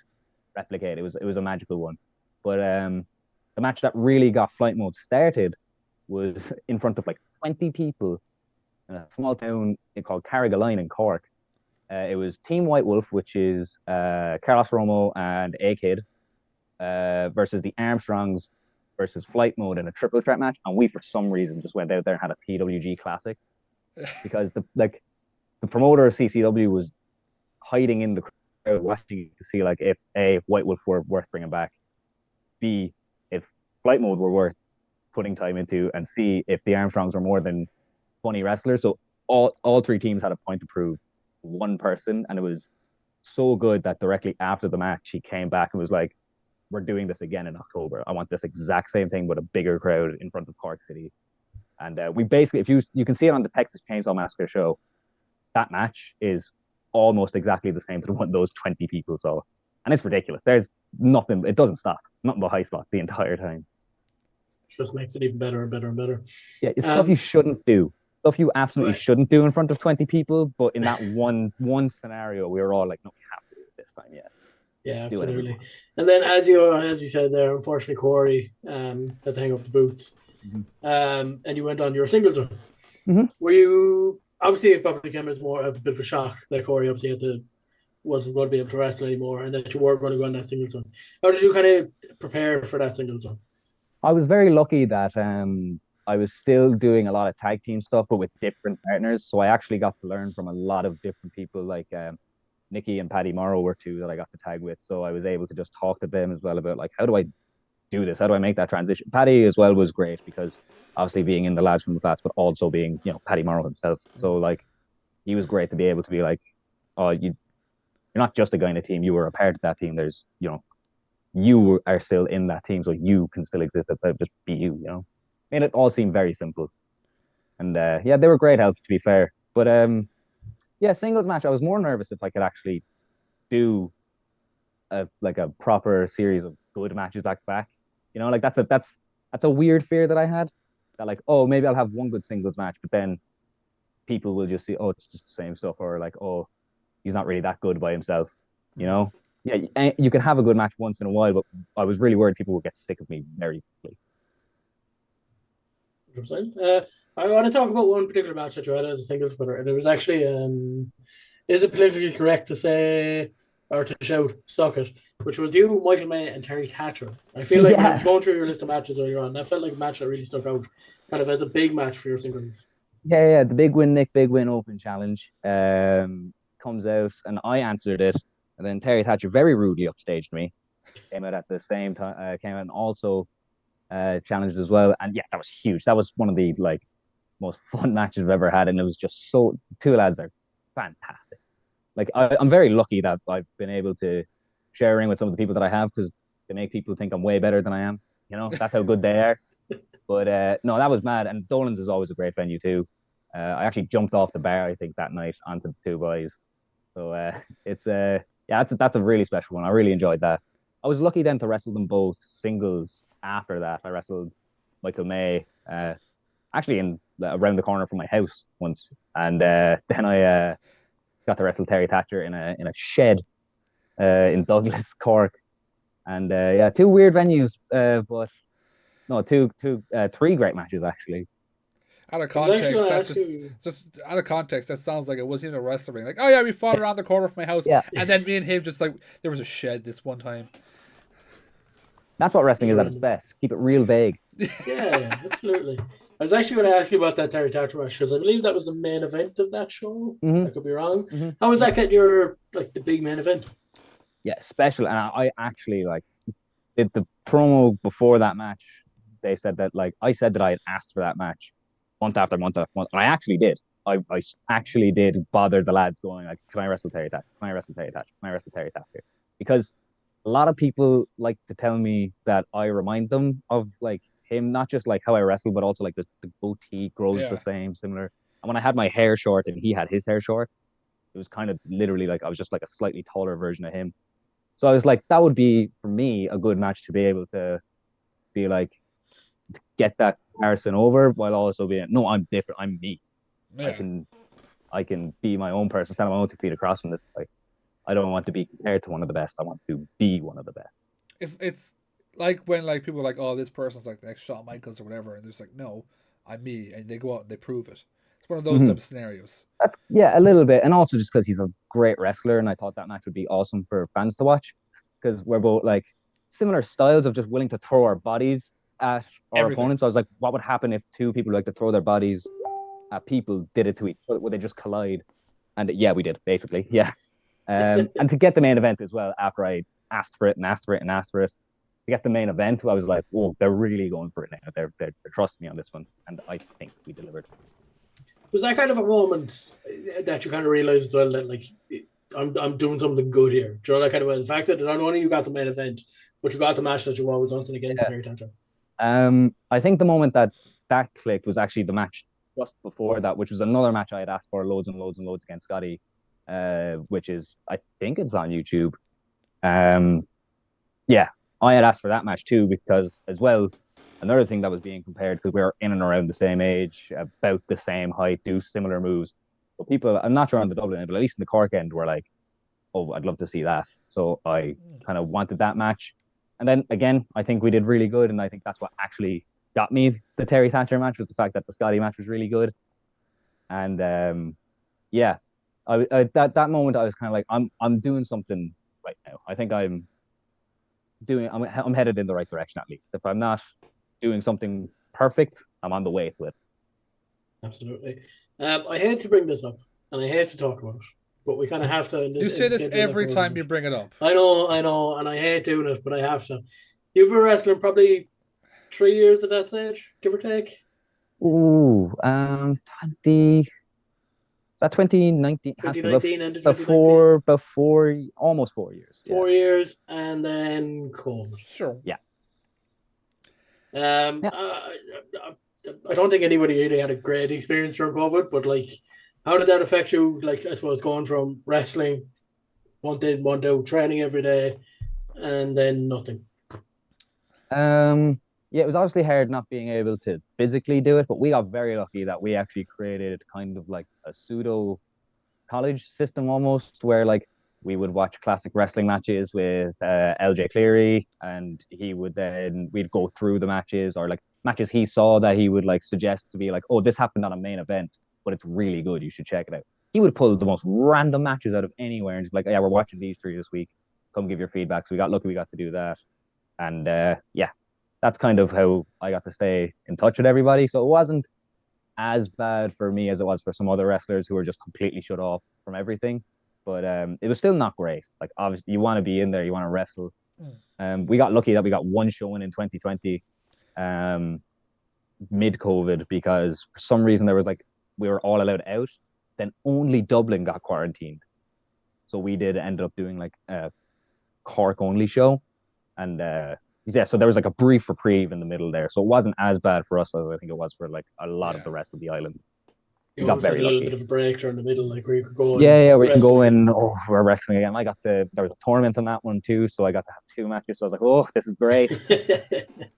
C: replicate. It was a magical one. But the match that really got Flight Mode started was in front of like 20 people in a small town called Carrigaline in Cork. It was Team White Wolf, which is Carlos Romo and A-Kid versus the Armstrongs versus Flight Mode in a triple threat match. And we, for some reason, just went out there and had a PWG Classic because the promoter of CCW was hiding in the crowd watching to see like if A, White Wolf were worth bringing back, B, if Flight Mode were worth putting time into, and C, if the Armstrongs were more than funny wrestlers. So all three teams had a point to prove one person, and it was so good that directly after the match he came back and was like, we're doing this again in October. I want this exact same thing with a bigger crowd in front of Cork City. And we basically, if you can see it on the Texas Chainsaw Massacre show, that match is almost exactly the same to the one those 20 people saw. And it's ridiculous. There's nothing, it doesn't stop. Nothing but high spots the entire time.
B: Just makes it even better and better and better.
C: Yeah, it's stuff you shouldn't do. Stuff you absolutely shouldn't do in front of 20 people. But in that one scenario, we were all like, no, we have to do it this time, yeah.
B: Yeah, absolutely. And then as you said there, unfortunately Corey had to hang up the boots. And you went on your singles run. Were you obviously it probably came as more of a bit of a shock that Corey obviously wasn't going to be able to wrestle anymore and that you were going to go on that singles run. How did you kind of prepare for that singles run?
C: I was very lucky that I was still doing a lot of tag team stuff, but with different partners. So I actually got to learn from a lot of different people, like Nikki and Paddy Morrow were two that I got to tag with. So I was able to just talk to them as well about like, how do I do this? How do I make that transition? Paddy as well was great because obviously being in the Lads from the Flats, but also being, Paddy Morrow himself. So like, he was great to be able to be like, oh, you're not just a guy in a team. You were a part of that team. There's, you are still in that team, so you can still exist. Just be you, Made it all seem very simple. And they were great help, to be fair. But singles match, I was more nervous if I could actually do a proper series of good matches back to back. Like that's a weird fear that I had. That like, oh, maybe I'll have one good singles match, but then people will just see, oh, it's just the same stuff, or like, oh, he's not really that good by himself, Yeah, you can have a good match once in a while, but I was really worried people would get sick of me very quickly.
B: 100%. I want to talk about one particular match that you had as a singles winner, and it was actually, is it politically correct to say or to shout "suck it," which was you, Michael May, and Terry Thatcher. I feel like when I was going through your list of matches earlier on, that felt like a match that really stuck out, kind of as a big match for your singles.
C: Yeah, the Big Win Open Challenge comes out, and I answered it, and then Terry Thatcher very rudely upstaged me, came out at the same time, came out and also challenged as well, and yeah, that was huge. That was one of the most fun matches I've ever had, and it was just two lads are fantastic. Like I'm very lucky that I've been able to share a ring with some of the people that I have because they make people think I'm way better than I am. That's how good they are. But no, that was mad. And Dolan's is always a great venue too. I actually jumped off the bar, I think, that night onto the two boys. So it's that's a really special one. I really enjoyed that. I was lucky then to wrestle them both singles after that. I wrestled Michael May actually around the corner from my house once, and then I got to wrestle Terry Thatcher in a shed in Douglas, Cork, and two weird venues, but no, three great matches actually.
A: Out of context, that's just out of context. That sounds like it wasn't even a wrestling. Like, oh yeah, we fought around the corner from my house, and then me and him just like there was a shed this one time.
C: That's what wrestling is at its best. Keep it real vague.
B: Yeah, absolutely. I was actually going to ask you about that Terry Thatcher match because I believe that was the main event of that show. I could be wrong. How was that getting your the big main event?
C: Yeah, special. And I actually did the promo before that match. They said that I said that I had asked for that match month after month after month, and I actually did. I actually did bother the lads going like, can I wrestle Terry Thatcher? Can I wrestle Terry Thatcher? Can I wrestle Terry Thatcher? Because a lot of people like to tell me that I remind them of him, not just how I wrestle, but also the goatee grows the same, similar. And when I had my hair short and he had his hair short, it was kind of literally I was just a slightly taller version of him. So I was like, that would be for me a good match to be able to be to get that comparison over while also being, no, I'm different. I'm me. Yeah. I can be my own person, stand on my own 2 feet across from this. I don't want to be compared to one of the best. I want to be one of the best.
A: It's like when people are like, oh, this person's like the next Shawn Michaels or whatever, and they're just like, no, I'm me, and they go out and they prove it. It's one of those type of scenarios.
C: Yeah, a little bit, and also just because he's great wrestler, and I thought that match would be awesome for fans to watch because we're both like similar styles of just willing to throw our bodies at our opponents. So I was like, what would happen if two people who like to throw their bodies at people did it to each other? Would they just collide? And yeah, we did, basically. Yeah. And to get the main event as well, after I asked for it and asked for it and asked for it, to get the main event, I was like, "Whoa, they're really going for it now. They're trusting me on this one," and I think we delivered.
B: Was that kind of a moment that you kind of realized as well that like I'm doing something good here? Do you know that kind of the fact that not only you got the main event, but you got the match that you always wanted against Terry Tantra?
C: I think the moment that clicked was actually the match just before that, which was another match I had asked for loads and loads and loads against Scotty, which is, I think it's on YouTube. Yeah, I had asked for that match too because, as well, another thing that was being compared, because we were in and around the same age, about the same height, do similar moves. But people, I'm not sure on the Dublin end, but at least in the Cork end, were like, "Oh, I'd love to see that." So I kind of wanted that match. And then again, I think we did really good, and I think that's what actually got me the Terry Thatcher match, was the fact that the Scotty match was really good. And yeah, that moment I was kind of like, I'm doing something right now. I think I'm headed in the right direction, at least. If I'm not doing something perfect, I'm on the way to it.
B: Absolutely. I hate to bring this up, and I hate to talk about it, but we kind of have to.
A: You say this every time you bring it up.
B: I know, and I hate doing it, but I have to. You've been wrestling probably 3 years at that stage, give or take.
C: Ooh, 20. Is that 2019?
B: 2019 and
C: before almost 4 years.
B: 4 years, and then COVID.
A: Sure.
C: Yeah.
B: I don't think anybody really had a great experience during COVID, but like, how did that affect you? Like, I suppose going from wrestling, one in, one out, training every day, and then nothing.
C: Yeah, it was obviously hard not being able to physically do it, but we got very lucky that we actually created kind of like a pseudo college system almost, where like we would watch classic wrestling matches with LJ Cleary, and we'd go through the matches, or like matches he saw that he would like suggest to be like, "Oh, this happened on a main event, but it's really good. You should check it out." He would pull the most random matches out of anywhere and just be like, "Yeah, we're watching these 3 this week. Come give your feedback." So we got lucky, we got to do that. And yeah, that's kind of how I got to stay in touch with everybody. So it wasn't as bad for me as it was for some other wrestlers who were just completely shut off from everything. But it was still not great. Like, obviously, you want to be in there, you want to wrestle. We got lucky that we got one showing in 2020, mid-COVID, because for some reason there was like, we were all allowed out. Then only Dublin got quarantined. So we ended up doing like a Cork only show. And yeah, so there was like a brief reprieve in the middle there. So it wasn't as bad for us as I think it was for like a lot of the rest of the island.
B: You got very lucky. A little bit of a break during the middle, like where you could go.
C: Yeah, we can go in. Oh, we're wrestling again. There was a tournament on that one too, so I got to have 2 matches. So I was like, oh, this is great,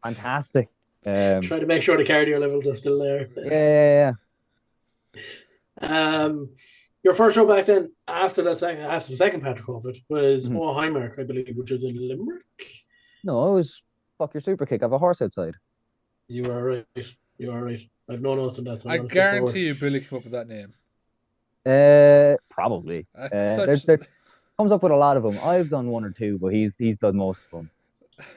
C: fantastic.
B: Try to make sure the cardio levels are still there.
C: Yeah.
B: Your first show back then, after the second patch of COVID, was 5Marks, I believe, which was in Limerick.
C: No, it was Fuck Your Super Kick. I have a horse outside.
B: You are right. I've no notes on that. So
A: I guarantee you Billy came up with that name.
C: Probably.
A: There
C: comes up with a lot of them. I've done 1 or 2, but he's done most of them.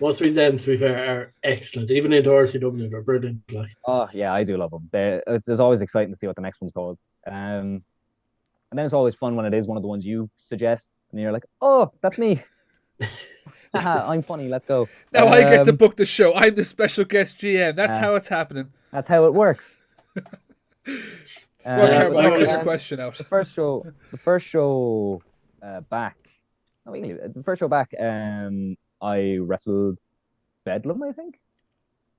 B: Most of his names, to be fair, are excellent. Even into RCW, they're brilliant. Like.
C: Oh, yeah, I do love them. It's always exciting to see what the next one's called. And then it's always fun when it is one of the ones you suggest, and you're like, oh, that's me. I'm funny, let's go.
A: Now I get to book the show. I'm the special guest GM. That's how it's happening.
C: That's how it works.
A: Carmo, I get your question out.
C: The first show back. No, we can leave it. The first show back, I wrestled Bedlam, I think.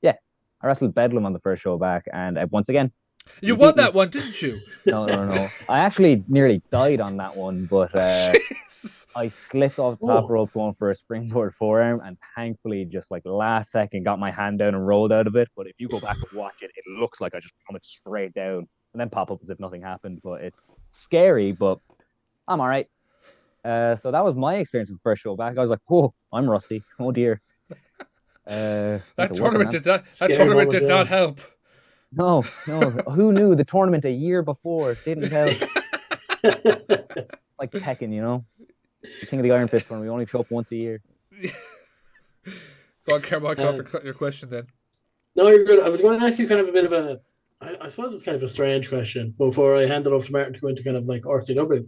C: Yeah, I wrestled Bedlam on the first show back, and once again,
A: you won that one, didn't you?
C: No. I actually nearly died on that one, but I slipped off the top rope going for a springboard forearm, and thankfully, just like last second, got my hand down and rolled out of it. But if you go back and watch it, it looks like I just plummeted straight down and then pop up as if nothing happened. But it's scary, but I'm all right. So that was my experience with the first show back. I was like, "Oh, I'm rusty. Oh dear."
A: That tournament did not help.
C: No. Who knew the tournament a year before didn't help? like Tekken, you know, the King of the Iron Fist one. We only show up once a year.
A: Go on, Carmo, your question then.
B: No, you're good. I was going to ask you kind of a bit of a, I suppose it's kind of a strange question before I hand it off to Martin to go into kind of like RCW.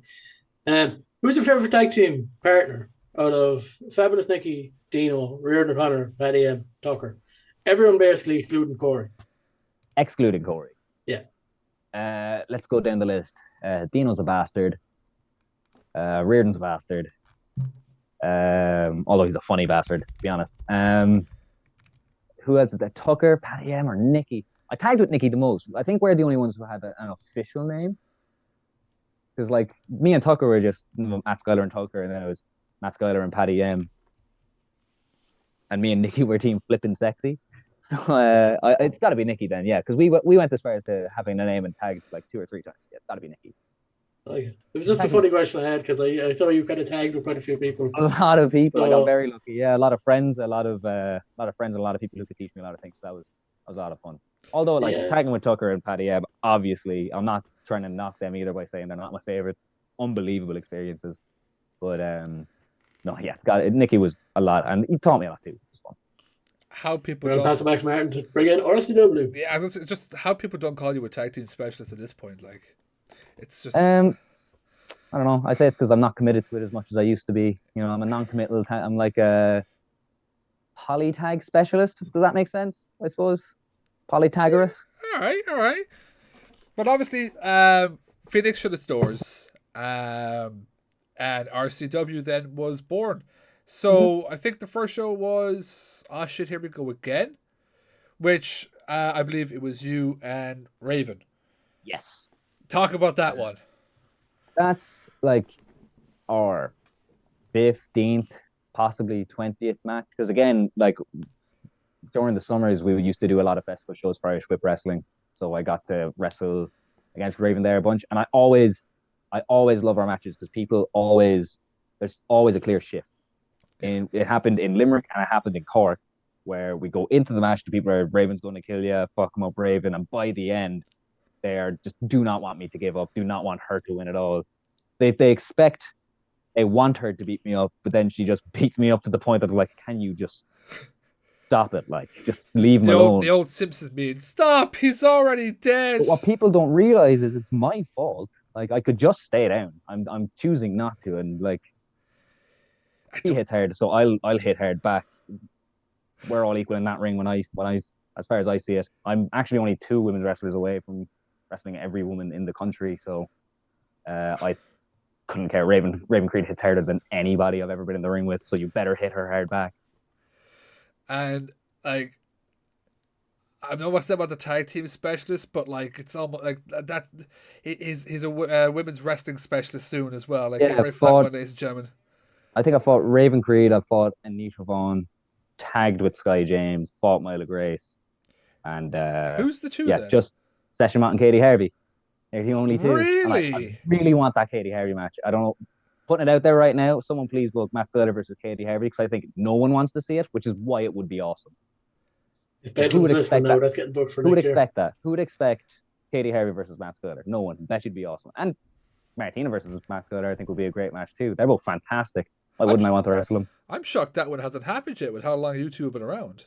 B: Who's your favorite tag team partner out of Fabulous Nikki, Deano, Reardon O'Connor, Paddy M, Tucker? Everyone basically excluding Corey.
C: Excluding Corey.
B: Yeah.
C: Let's go down the list. Dino's a bastard. Reardon's a bastard. Although he's a funny bastard, to be honest. Who else is there? Tucker, Paddy M, or Nikki? I tagged with Nikki the most. I think we're the only ones who had an official name. Because like me and Tucker were just Matt Skyler and Tucker, and then it was Matt Skyler and Paddy M. And me and Nikki were team Flippin' Sexy. So it's got to be Nikki then, yeah. Because we went as far as to having a name and tags like 2 or 3 times. Yeah, it's got to be Nikki.
B: It was just a funny question I had because I saw you kind of tagged with quite a few people.
C: A lot of people. I got very lucky. Yeah, a lot of friends, a lot of friends, and a lot of people who could teach me a lot of things. So that was a lot of fun. Although like tagging with Tucker and Paddy Ebb, obviously I'm not trying to knock them either by saying they're not my favorites. Unbelievable experiences, but no, yeah, Nikki was a lot, and he taught me a lot too.
A: How people
B: don't pass it back to Martin to bring in RCW.
A: Yeah, just how people don't call you a tag team specialist at this point. Like, it's just.
C: I don't know. I say it's because I'm not committed to it as much as I used to be. You know, I'm a non-committal tag. I'm like a poly tag specialist. Does that make sense? I suppose polytagorous.
A: Yeah, all right. But obviously, Phoenix shut its doors, and RCW then was born. So I think the first show was shit, here we go again, which I believe it was you and Raven.
C: Yes.
A: Talk about that one.
C: That's like our 15th, possibly 20th match. Because again, like during the summers, we used to do a lot of festival shows for Irish Whip Wrestling. So I got to wrestle against Raven there a bunch. And I always love our matches because there's always a clear shift. And it happened in Limerick and it happened in Cork, where we go into the match, the people are, Raven's going to kill you, fuck him up, Raven. And by the end, they just do not want me to give up, do not want her to win at all. They want her to beat me up, but then she just beats me up to the point that like, can you just stop it? Like, just leave him alone.
A: The old Simpsons meme, stop, he's already dead.
C: But what people don't realize is it's my fault. Like, I could just stay down. I'm choosing not to, and like, he hits hard, so I'll hit hard back. We're all equal in that ring when I as far as I see it. I'm actually only 2 women's wrestlers away from wrestling every woman in the country, so I couldn't care. Raven Creed hits harder than anybody I've ever been in the ring with, so you better hit her hard back.
A: And like, I don't know what's about the tag team specialist, but like it's almost like that. He's a women's wrestling specialist soon as well. Like,
C: yeah,
A: ladies and gentlemen.
C: I think I fought Raven Creed, I fought Anisha Vaughn, tagged with Sky James, fought Myla Grace, and
A: who's the 2
C: yeah,
A: then?
C: just Session Matt and Katie Harvey. They're the only 2.
A: Really?
C: I really want that Katie Harvey match. I don't know. Putting it out there right now, someone please book Matt Skyler versus Katie Harvey, because I think no one wants to see it, which is why it would be awesome.
B: If Bedlam's listening now, that's getting booked for
C: next year. Who would expect that? Who would expect Katie Harvey versus Matt Skyler? No one. That should be awesome. And Martina versus Matt Skyler, I think, would be a great match too. They're both fantastic. Why wouldn't I want to wrestle them?
A: I'm shocked that one hasn't happened yet with how long you 2 have been around.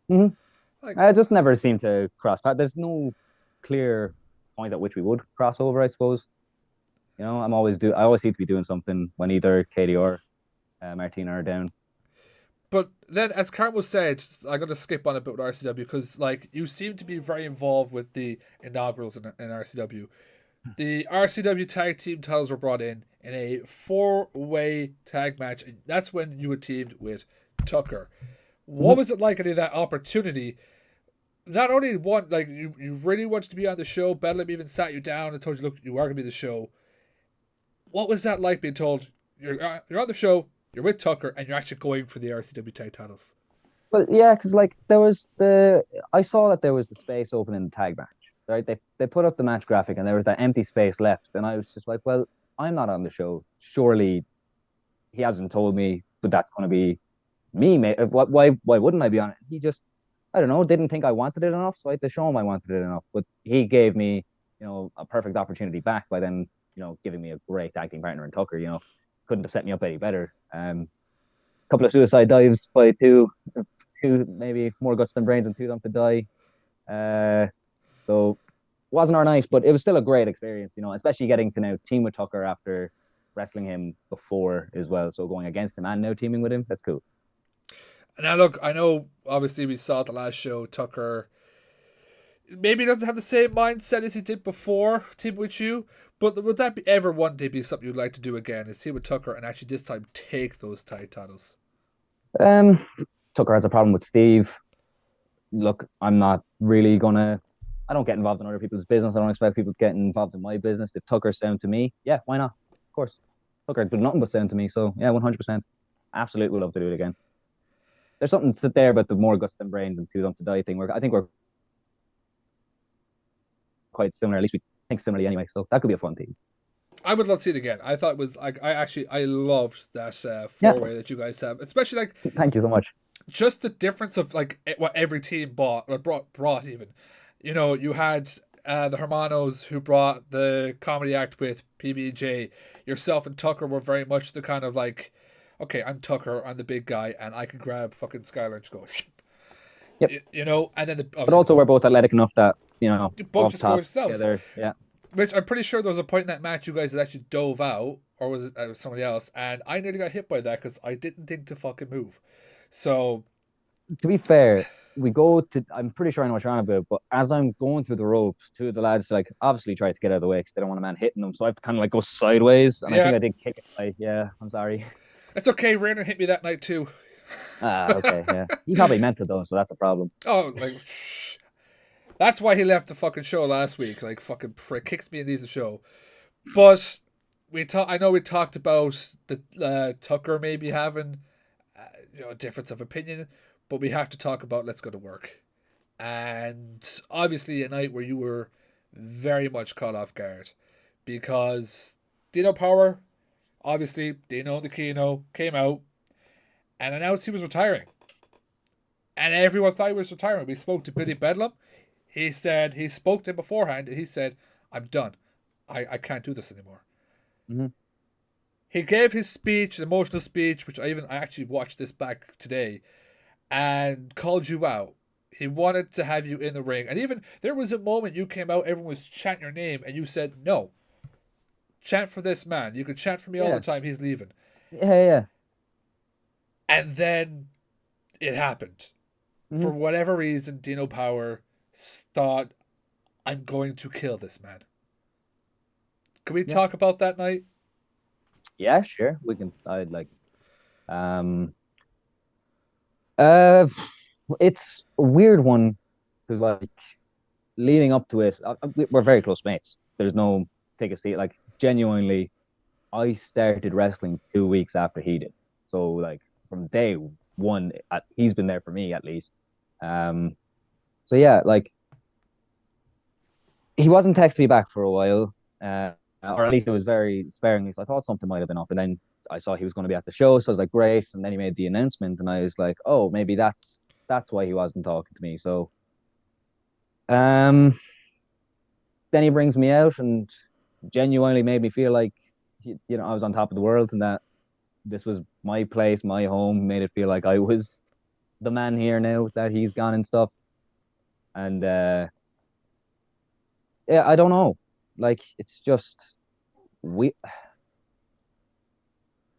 C: Mm-hmm. Like, I just never seem to cross paths. There's no clear point at which we would cross over, I suppose. You know, I always seem to be doing something when either Katie or Martina are down.
A: But then, as Carmo said, I'm going to skip on a bit with RCW because, like, you seem to be very involved with the inaugurals in RCW. The RCW tag team titles were brought in a 4-way tag match, and that's when you were teamed with Tucker. What was it like getting that opportunity? Not only you really wanted to be on the show, Bedlam even sat you down and told you, look, you are going to be the show. What was that like being told you're on the show, you're with Tucker, and you're actually going for the RCW tag titles?
C: Well, yeah, because like I saw that there was the space open in the tag match. Right, they put up the match graphic and there was that empty space left, and I was just like, well, I'm not on the show. Surely he hasn't told me, but that's going to be me, mate. Why wouldn't I be on it? He just, I don't know, didn't think I wanted it enough, so I had to show him I wanted it enough. But he gave me, a perfect opportunity back by then, giving me a great tag team partner in Tucker. Couldn't have set me up any better. Couple of suicide dives by two maybe more guts than brains and two of them to die. So wasn't our night, but it was still a great experience, especially getting to now team with Tucker after wrestling him before as well. So going against him and now teaming with him, that's cool.
A: Now look, I know obviously we saw at the last show Tucker maybe doesn't have the same mindset as he did before teaming with you, but would that ever one day be something you'd like to do again, is team with Tucker and actually this time take those tag titles?
C: Tucker has a problem with Steve. Look, I'm not really gonna. I don't get involved in other people's business. I don't expect people to get involved in my business. If Tucker's sound to me, yeah, why not? Of course. Tucker did nothing but sound to me, so yeah, 100%. Absolutely would love to do it again. There's something to sit there about the more guts than brains and two of them to die thing. I think we're quite similar. At least we think similarly anyway, so that could be a fun team.
A: I would love to see it again. I thought it was like I loved that four-way that you guys have, especially like.
C: Thank you so much.
A: Just the difference of like what every team brought even. You had the Hermanos who brought the comedy act with PB&J. Yourself and Tucker were very much the kind of like, okay, I'm Tucker, I'm the big guy, and I can grab fucking Skyler and just go.
C: Yep.
A: And then
C: but also we're both athletic enough that
A: you both just go yourselves.
C: Together. Yeah.
A: Which I'm pretty sure there was a point in that match you guys had actually dove out, or was it somebody else? And I nearly got hit by that because I didn't think to fucking move. So,
C: to be fair, I'm pretty sure I know what you're on about, but as I'm going through the ropes, two of the lads like obviously try to get out of the way because they don't want a man hitting them, so I have to kind of like go sideways, and I think I did kick it. I'm sorry.
A: It's okay. Rainer hit me that night too.
C: Okay, yeah. He probably meant it though, so that's a problem.
A: Oh, like, that's why he left the fucking show last week. Like, fucking prick, kicks me and leaves the show. But I know we talked about the Tucker maybe having a difference of opinion, but we have to talk about Let's Go to Work. And obviously a night where you were very much caught off guard because Deano Power, obviously Deano the Kino, came out and announced he was retiring. And everyone thought he was retiring. We spoke to Billy Bedlam. He said he spoke to him beforehand and he said, I'm done. I can't do this anymore.
C: Mm-hmm.
A: He gave his speech, an emotional speech, which I actually watched this back today, and called you out. He wanted to have you in the ring. And even there was a moment you came out, everyone was chanting your name, and you said, no. Chant for this man. You could chant for me all the time. He's leaving.
C: Yeah.
A: And then it happened.
C: Mm-hmm.
A: For whatever reason, Deano Power thought, I'm going to kill this man. Can we talk about that night?
C: Yeah, sure. We can. I'd like. It's a weird one because, like, leading up to it, we're very close mates. There's no take a seat. Like, genuinely, I started wrestling 2 weeks after he did. So, like, from day one, he's been there for me at least. So yeah, like, he wasn't texting me back for a while. Or at least it was very sparingly. So I thought something might have been up. And then I saw he was going to be at the show. So I was like, great. And then he made the announcement. And I was like, oh, maybe that's why he wasn't talking to me. So then he brings me out and genuinely made me feel like, I was on top of the world and that this was my place, my home. Made it feel like I was the man here now that he's gone and stuff. And yeah, I don't know. Like, it's just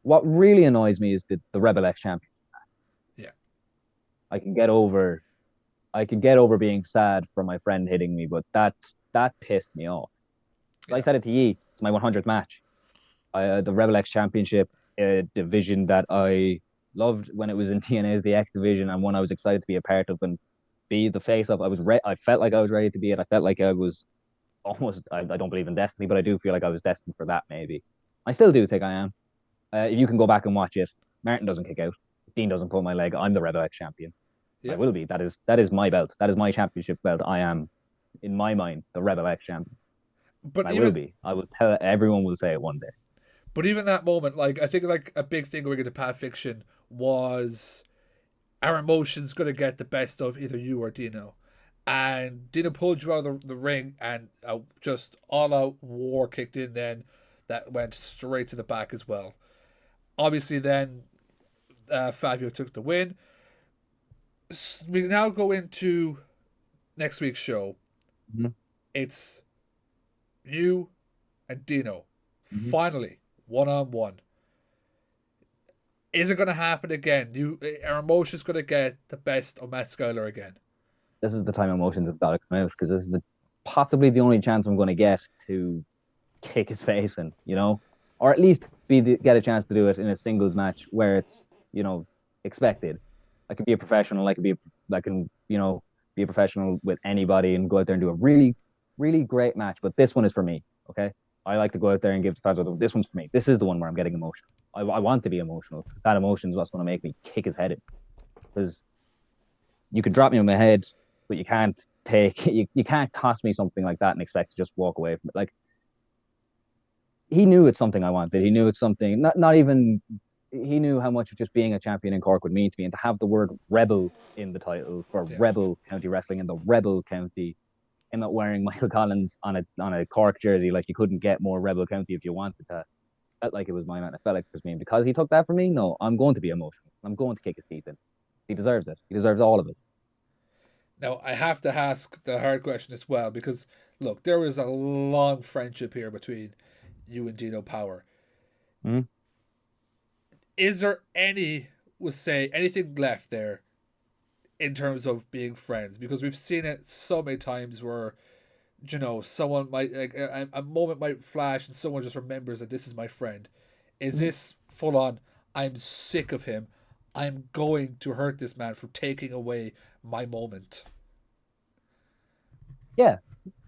C: what really annoys me is the Rebel X champion.
A: Yeah.
C: I can get over being sad for my friend hitting me, but that pissed me off. Yeah. I said it to Yi. It's my 100th match. The Rebel X Championship, a division that I loved when it was in TNA's the X division, and one I was excited to be a part of and be the face of. I felt like I was ready to be it. I felt like I was almost. I don't believe in destiny, but I do feel like I was destined for that. Maybe I still do think I am. If you can go back and watch it, Martin doesn't kick out. Dean doesn't pull my leg. I'm the Rebel X champion. Yep. I will be. That is my belt. That is my championship belt. I am, in my mind, the Rebel X champion. But I will be. I will tell. Everyone will say it one day.
A: But even that moment, like, I think like a big thing going into Pat Fiction was our emotions going to get the best of either you or Deano. And Deano pulled you out of the ring and just all-out war kicked in then. that went straight to the back as well. Obviously, then Fabio took the win. We now go into next week's show.
C: Mm-hmm. It's
A: you and Deano. Mm-hmm. Finally, 1-on-1. Is it going to happen again? Are emotions going to get the best of Matt Skyler again?
C: This is the time emotions have got to come out, because this is possibly the only chance I'm going to get to kick his face in, or at least get a chance to do it in a singles match where it's, expected. I could be a professional. I can be a professional with anybody and go out there and do a really, really great match. But this one is for me. Okay, I like to go out there and give the fans. This one's for me. This is the one where I'm getting emotional. I want to be emotional. That emotion is what's going to make me kick his head in. Because you could drop me on my head, but you can't you can't cost me something like that and expect to just walk away from it. Like, he knew it's something I wanted. He knew it's something not even. He knew how much just being a champion in Cork would mean to me, and to have the word rebel in the title for Rebel County Wrestling in the Rebel County. I'm not wearing Michael Collins on a Cork jersey. Like, you couldn't get more Rebel County if you wanted that. Felt like it was my man. I felt like it was me. And because he took that from me, no, I'm going to be emotional. I'm going to kick his teeth in. He deserves it. He deserves all of it.
A: Now, I have to ask the hard question as well, because, look, there was a long friendship here between you and Deano Power.
C: Mm-hmm.
A: Is there anything left there in terms of being friends? Because we've seen it so many times where, someone might, a moment might flash and someone just remembers that this is my friend. Is this full on, I'm sick of him, I'm going to hurt this man from taking away my moment?
C: Yeah,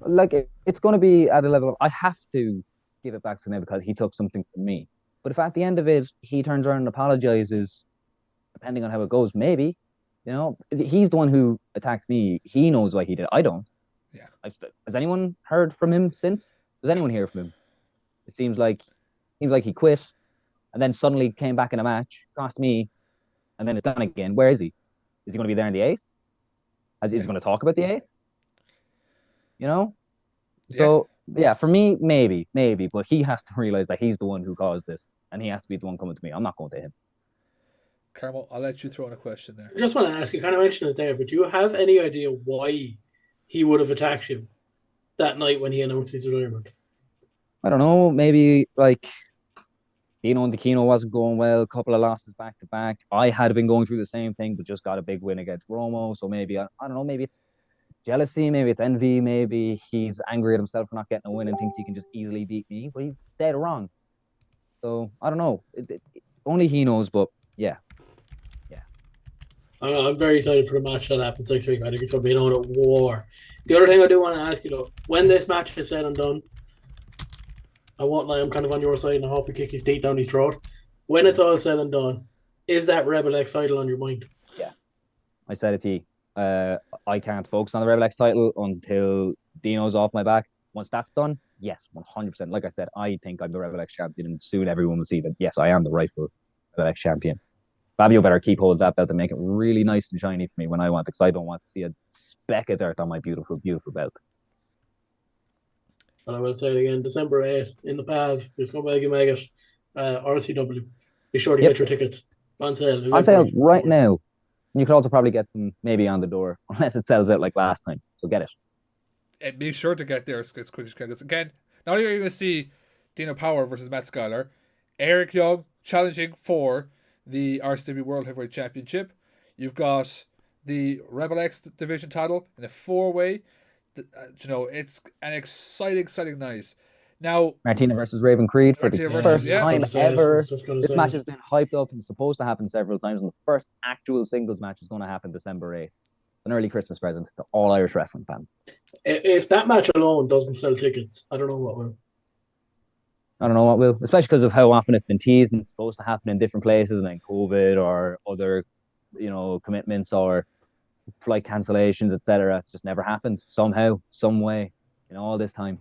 C: like, it's going to be at a level of, I have to give it back to him because he took something from me. But if at the end of it, he turns around and apologizes, depending on how it goes, maybe, he's the one who attacked me. He knows why he did. I don't.
A: Yeah.
C: Has anyone heard from him since? Does anyone hear from him? It seems like he quit and then suddenly came back in a match, cost me, and then it's done again. Where is he? Is he going to be there in the 8th? Is he going to talk about the 8th? So, yeah, for me, maybe, but he has to realize that he's the one who caused this, and he has to be the one coming to me. I'm not going to him.
A: Carmo, I'll let you throw in a question there.
B: I just want to ask, you kind of mentioned it there, but do you have any idea why he would have attacked you that night when he announced his retirement?
C: I don't know. Maybe, like, Deano and Deano wasn't going well. A couple of losses back to back. I had been going through the same thing, but just got a big win against Romo. So maybe, I don't know, maybe it's jealousy, maybe it's envy, maybe he's angry at himself for not getting a win and thinks he can just easily beat me, but he's dead wrong. So, I don't know. Only he knows, but yeah.
B: I'm very excited for the match that happens next week. I think it's going to be another war. The other thing I do want to ask you, though, when this match is said and done, I won't lie, I'm kind of on your side and I hope you kick his teeth down his throat. When it's all said and done, is that Rebel X title on your mind?
C: Yeah. I said it to you. I can't focus on the Rebel X title until Deano's off my back. Once that's done, yes, 100%. Like I said, I think I'm the Rebel X champion, and soon everyone will see that, yes, I am the rightful Rebel X champion. Fabio better keep hold of that belt and make it really nice and shiny for me when I want it, because I don't want to see a speck of dirt on my beautiful, beautiful belt.
B: And I will say it again, December 8th in the PAV, it's going to be a maggot, RCW. Be sure to get your tickets on sale.
C: On sale right now. You could also probably get them maybe on the door, unless it sells out like last time. So get it.
A: And be sure to get there as quick as you can. Because again, not only are you going to see Deano Power versus Matt Skyler, Eric Young challenging for the RCW World Heavyweight Championship. You've got the Rebel X division title in a 4-way. It's an exciting night. Now,
C: Martina versus Raven Creed for the first time ever. This match has been hyped up and supposed to happen several times, and the first actual singles match is going to happen December 8th. An early Christmas present to all Irish wrestling fans.
B: If that match alone doesn't sell tickets, I don't know what will.
C: Especially because of how often it's been teased and it's supposed to happen in different places, and then COVID or other, commitments or flight cancellations, etc. It's just never happened somehow, some way, all this time.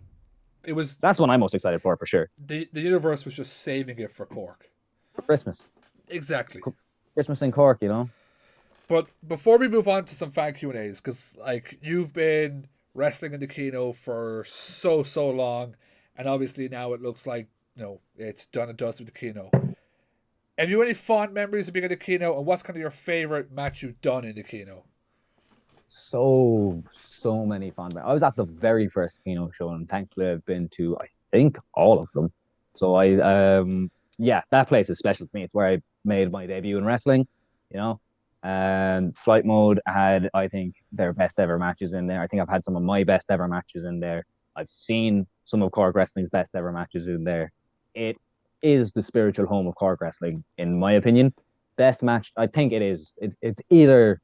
C: That's what I'm most excited for sure.
A: The universe was just saving it for Cork.
C: For Christmas.
A: Exactly.
C: Christmas in Cork,
A: But before we move on to some fan Q&As, because you've been wrestling in the Deano for so long, and obviously now it looks like it's done and dusted with the Keno. Have you any fond memories of being at the Keno, and what's kind of your favorite match you've done in the Keno?
C: So many fun. I was at the very first Keno show, and thankfully I've been to, I think, all of them. So yeah, that place is special to me. It's where I made my debut in wrestling, you know. And Flight Mode had, I think, their best ever matches in there. I think I've had some of my best ever matches in there. I've seen some of Cork Wrestling's best ever matches in there. It is the spiritual home of Cork Wrestling, in my opinion. Best match, I think it is. It's either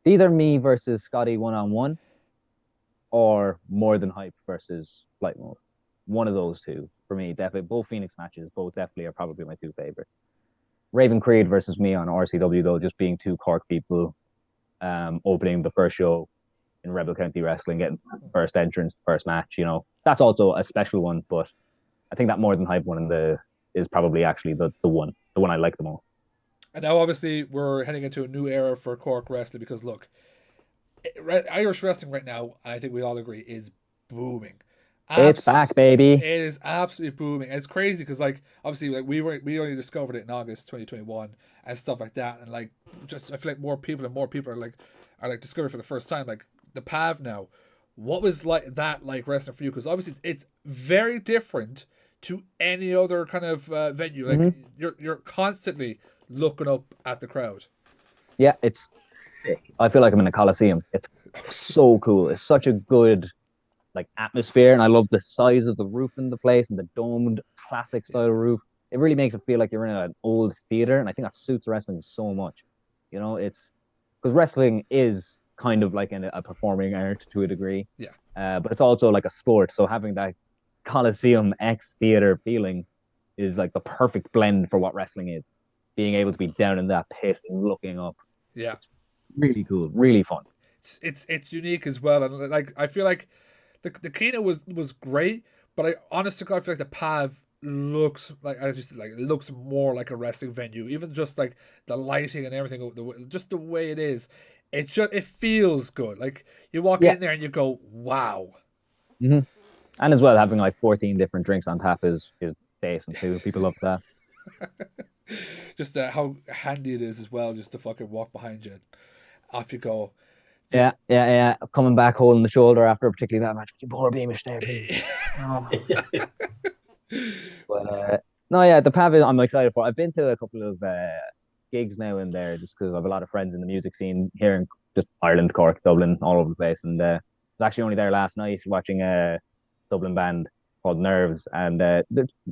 C: me versus Scotty 1-on-1 or More Than Hype versus Flight Mode. One of those two for me, definitely. Both Phoenix matches, both definitely are probably my two favorites. Raven Creed versus me on RCW, though, just being two Cork people, opening the first show in Rebel County Wrestling, getting first entrance, first match, you know, that's also a special one. But I think that More Than Hype one is probably actually the one I like the most.
A: And now, obviously, we're heading into a new era for Cork wrestling because, look, Irish wrestling right now, I think we all agree, is booming.
C: It's back, baby.
A: It is absolutely booming. And it's crazy because, like, obviously, like we only discovered it in August 2021 and stuff like that. And like, just I feel like more people are like discovering for the first time, like the PAV now. What was like that like wrestling for you? Because obviously, it's very different to any other kind of venue. Like you're constantly looking up at the crowd.
C: Yeah, it's sick. I feel like I'm in a Coliseum. It's so cool. It's such a good like atmosphere, and I love the size of the roof in the place and the domed classic style roof. It really makes it feel like you're in an old theater, and I think that suits wrestling so much. You know, it's because wrestling is kind of like a performing art to a degree.
A: Yeah.
C: But it's also like a sport, so having that Coliseum X theater feeling is like the perfect blend for what wrestling is. Being able to be down in that pit and looking up.
A: Yeah.
C: It's really cool, really fun.
A: It's unique as well, and like I feel like the Keno was great, but I honestly I feel like the PAV looks like it looks more like a wrestling venue, even just like the lighting and everything, just the way it is. It feels good. Like you walk in there and you go, wow.
C: Mm-hmm. And as well, having like 14 different drinks on tap is decent too. People love that.
A: Just how handy it is as well, just to fucking walk behind you. Off you go.
C: Yeah. Coming back, holding the shoulder after particularly that match. Poor Beamish there. But no, yeah, the PAV I'm excited for. I've been to a couple of gigs now in there just because I have a lot of friends in the music scene here in just Ireland, Cork, Dublin, all over the place. And I was actually only there last night watching a Dublin band called Nerves. And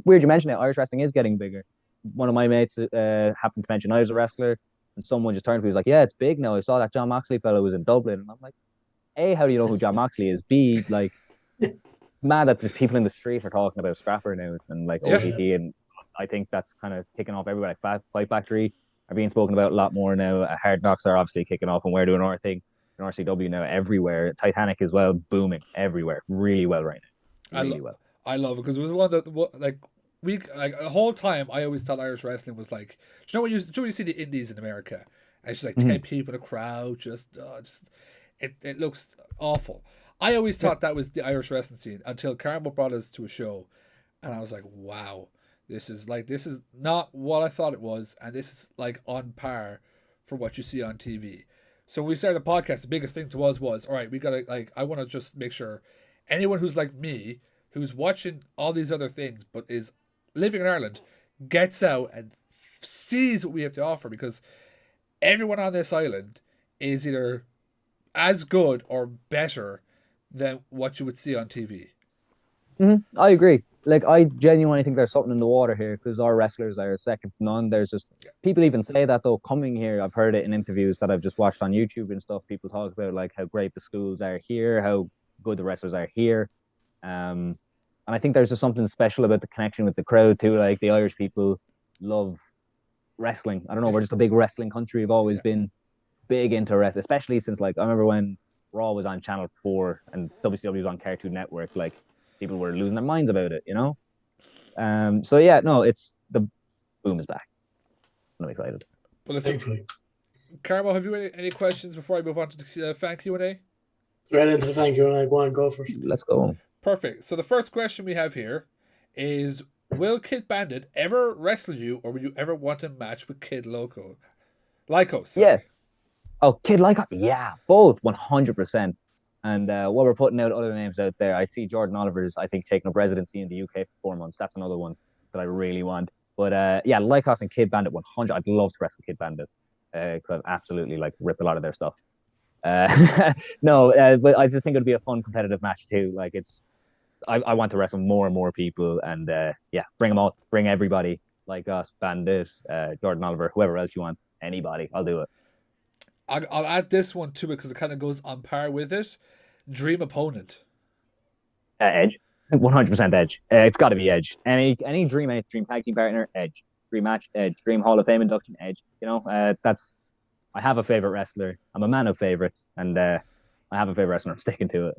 C: weird you mention it, Irish wrestling is getting bigger. One of my mates happened to mention I was a wrestler, and someone just turned to me and was like, yeah, it's big now. I saw that John Moxley fellow was in Dublin. And I'm like, A, how do you know who John Moxley is? B, like, mad that there's people in the street are talking about Scrapper now and like OTT, and I think that's kind of kicking off everywhere. Like Fight Factory are being spoken about a lot more now. Hard Knocks are obviously kicking off, and we're doing our thing in RCW now everywhere. Titanic as well, booming everywhere, really well right now. Really well.
A: I love it because it was one that like the whole time I always thought Irish wrestling was like, you know when you see the indies in America, and it's just like 10 people in a crowd, it looks awful. I always thought that was the Irish wrestling scene until Carmo brought us to a show, and I was like, wow, this is not what I thought it was, and this is like on par for what you see on TV. So when we started the podcast, the biggest thing to us was, all right, we gotta I want to just make sure anyone who's like me, who's watching all these other things but is living in Ireland, gets out and sees what we have to offer, because everyone on this island is either as good or better than what you would see on TV.
C: I agree. Like, I genuinely think there's something in the water here because our wrestlers are second to none. There's just people even say that though coming here. I've heard it in interviews that I've just watched on YouTube and stuff. People talk about like how great the schools are here, how good the wrestlers are here. And I think there's just something special about the connection with the crowd too. Like the Irish people love wrestling. I don't know, we're just a big wrestling country. We've always been big into wrestling, especially since like I remember when Raw was on Channel 4 and WCW was on Cartoon Network, like people were losing their minds about it, you know? So yeah, no, it's the boom is back. I'm excited.
A: Well, listen, Carmo, have you any questions before I move on to the fan Q&A?
B: Right into the fan Q&A. Go on, go first.
C: Let's go.
A: Perfect. So the first question we have here is, will Kid Bandit ever wrestle you, or will you ever want a match with Kid Lycos? Sorry.
C: Yeah. Oh, Kid Lycos. Yeah, both 100%. And while we're putting out other names out there, I see Jordan Oliver's, I think, taking up residency in the UK for 4 months. That's another one that I really want. But yeah, Lycos and Kid Bandit 100. I'd love to wrestle Kid Bandit because I've absolutely like ripped a lot of their stuff. No, but I just think it'd be a fun competitive match too. Like I want to wrestle more and more people, and yeah, bring them all, bring everybody, Lycos, Bandit, Jordan Oliver, whoever else you want, anybody, I'll do it.
A: I'll add this one to it because it kind of goes on par with it. Dream opponent.
C: Edge, 100% Edge. It's got to be Edge. Any dream tag team partner, Edge. Dream match, Edge. Dream Hall of Fame induction, Edge. You know, that's. I have a favorite wrestler. I'm a man of favorites, and I have a favorite wrestler. I'm sticking to it.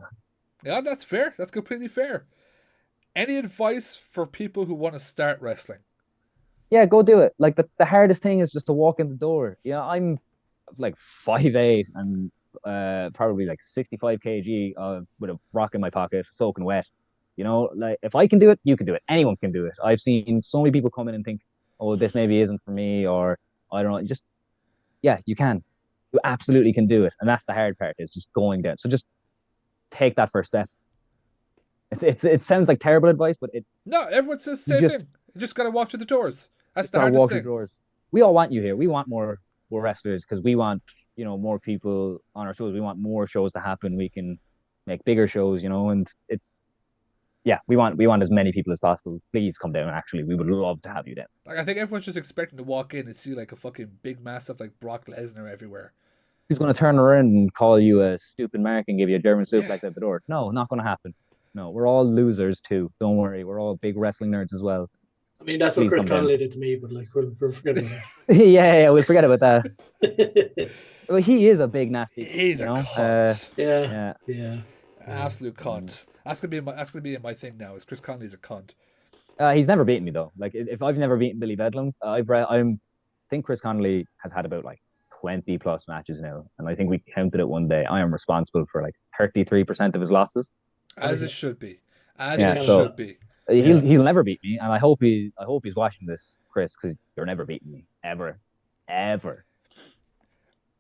A: Yeah, that's fair. That's completely fair. Any advice for people who want to start wrestling?
C: Yeah, go do it. Like the hardest thing is just to walk in the door. You know, I'm like 5'8" and probably like 65 kg with a rock in my pocket, soaking wet. You know, like if I can do it, you can do it. Anyone can do it. I've seen so many people come in and think, "Oh, this maybe isn't for me," or I don't know. Just yeah, you can. You absolutely can do it, and that's the hard part is just going down. So just take that first step. It sounds like terrible advice, but
A: no, everyone says the same thing. You just gotta walk through the doors. That's the hardest thing. Doors.
C: We all want you here. We want more wrestlers because we want, you know, more people on our shows. We want more shows to happen. We can make bigger shows, you know, and it's yeah, we want as many people as possible. Please come down. Actually, we would love to have you down.
A: Like I think everyone's just expecting to walk in and see like a fucking big massive like Brock Lesnar everywhere.
C: Who's going to turn around and call you a stupid mark and give you a German suplex at the door? No, not going to happen. No, we're all losers too. Don't worry, we're all big wrestling nerds as well.
B: I mean, that's what Chris Connolly did to me, but like we'll forget about
C: that. yeah, we'll forget about that. Well, he is a big nasty.
A: He's a cunt.
B: Yeah.
A: Absolute cunt. That's gonna be my thing now. Is Chris Connolly's a cunt?
C: He's never beaten me though. Like if I've never beaten Billy Bedlam, I think Chris Connolly has had about like 20 plus matches now, and I think we counted it one day. I am responsible for like 33% of his losses.
A: As it should be. Should be.
C: He'll never beat me, and I hope he's watching this, Chris, because you're never beating me ever.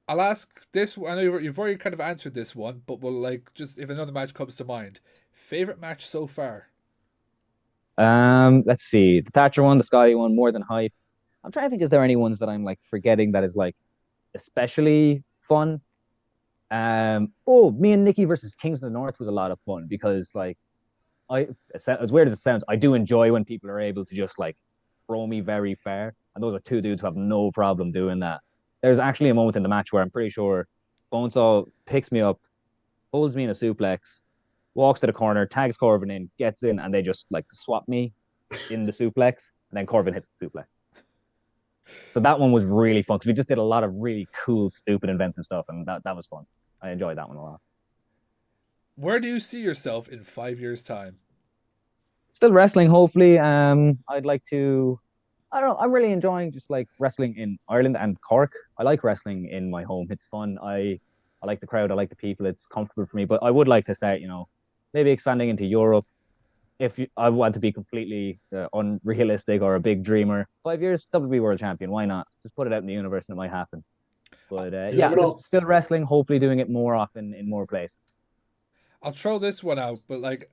A: I'll ask this. I know you've already kind of answered this one, but we'll like just if another match comes to mind. Favorite match so far?
C: Let's see. The Thatcher one, the Scotty one, more than hype. I'm trying to think. Is there any ones that I'm like forgetting that is like especially fun? Me and Nikki versus Kings of the North was a lot of fun because like as weird as it sounds, I do enjoy when people are able to just like throw me very far, and those are two dudes who have no problem doing that. There's actually a moment in the match where I'm pretty sure Bonesaw picks me up, holds me in a suplex, walks to the corner, tags Corbin in, gets in, and they just like swap me in the suplex, and then Corbin hits the suplex. So that one was really fun because we just did a lot of really cool, stupid, inventive stuff, and that was fun. I enjoyed that one a lot.
A: Where do you see yourself in 5 years' time?
C: Still wrestling, hopefully. I'd like to. I don't know. I'm really enjoying just like wrestling in Ireland and Cork. I like wrestling in my home. It's fun. I like the crowd. I like the people. It's comfortable for me. But I would like to start, you know, maybe expanding into Europe. I want to be completely unrealistic or a big dreamer, 5 years, WWE World Champion. Why not? Just put it out in the universe and it might happen. But just still wrestling. Hopefully, doing it more often in more places.
A: I'll throw this one out, but like,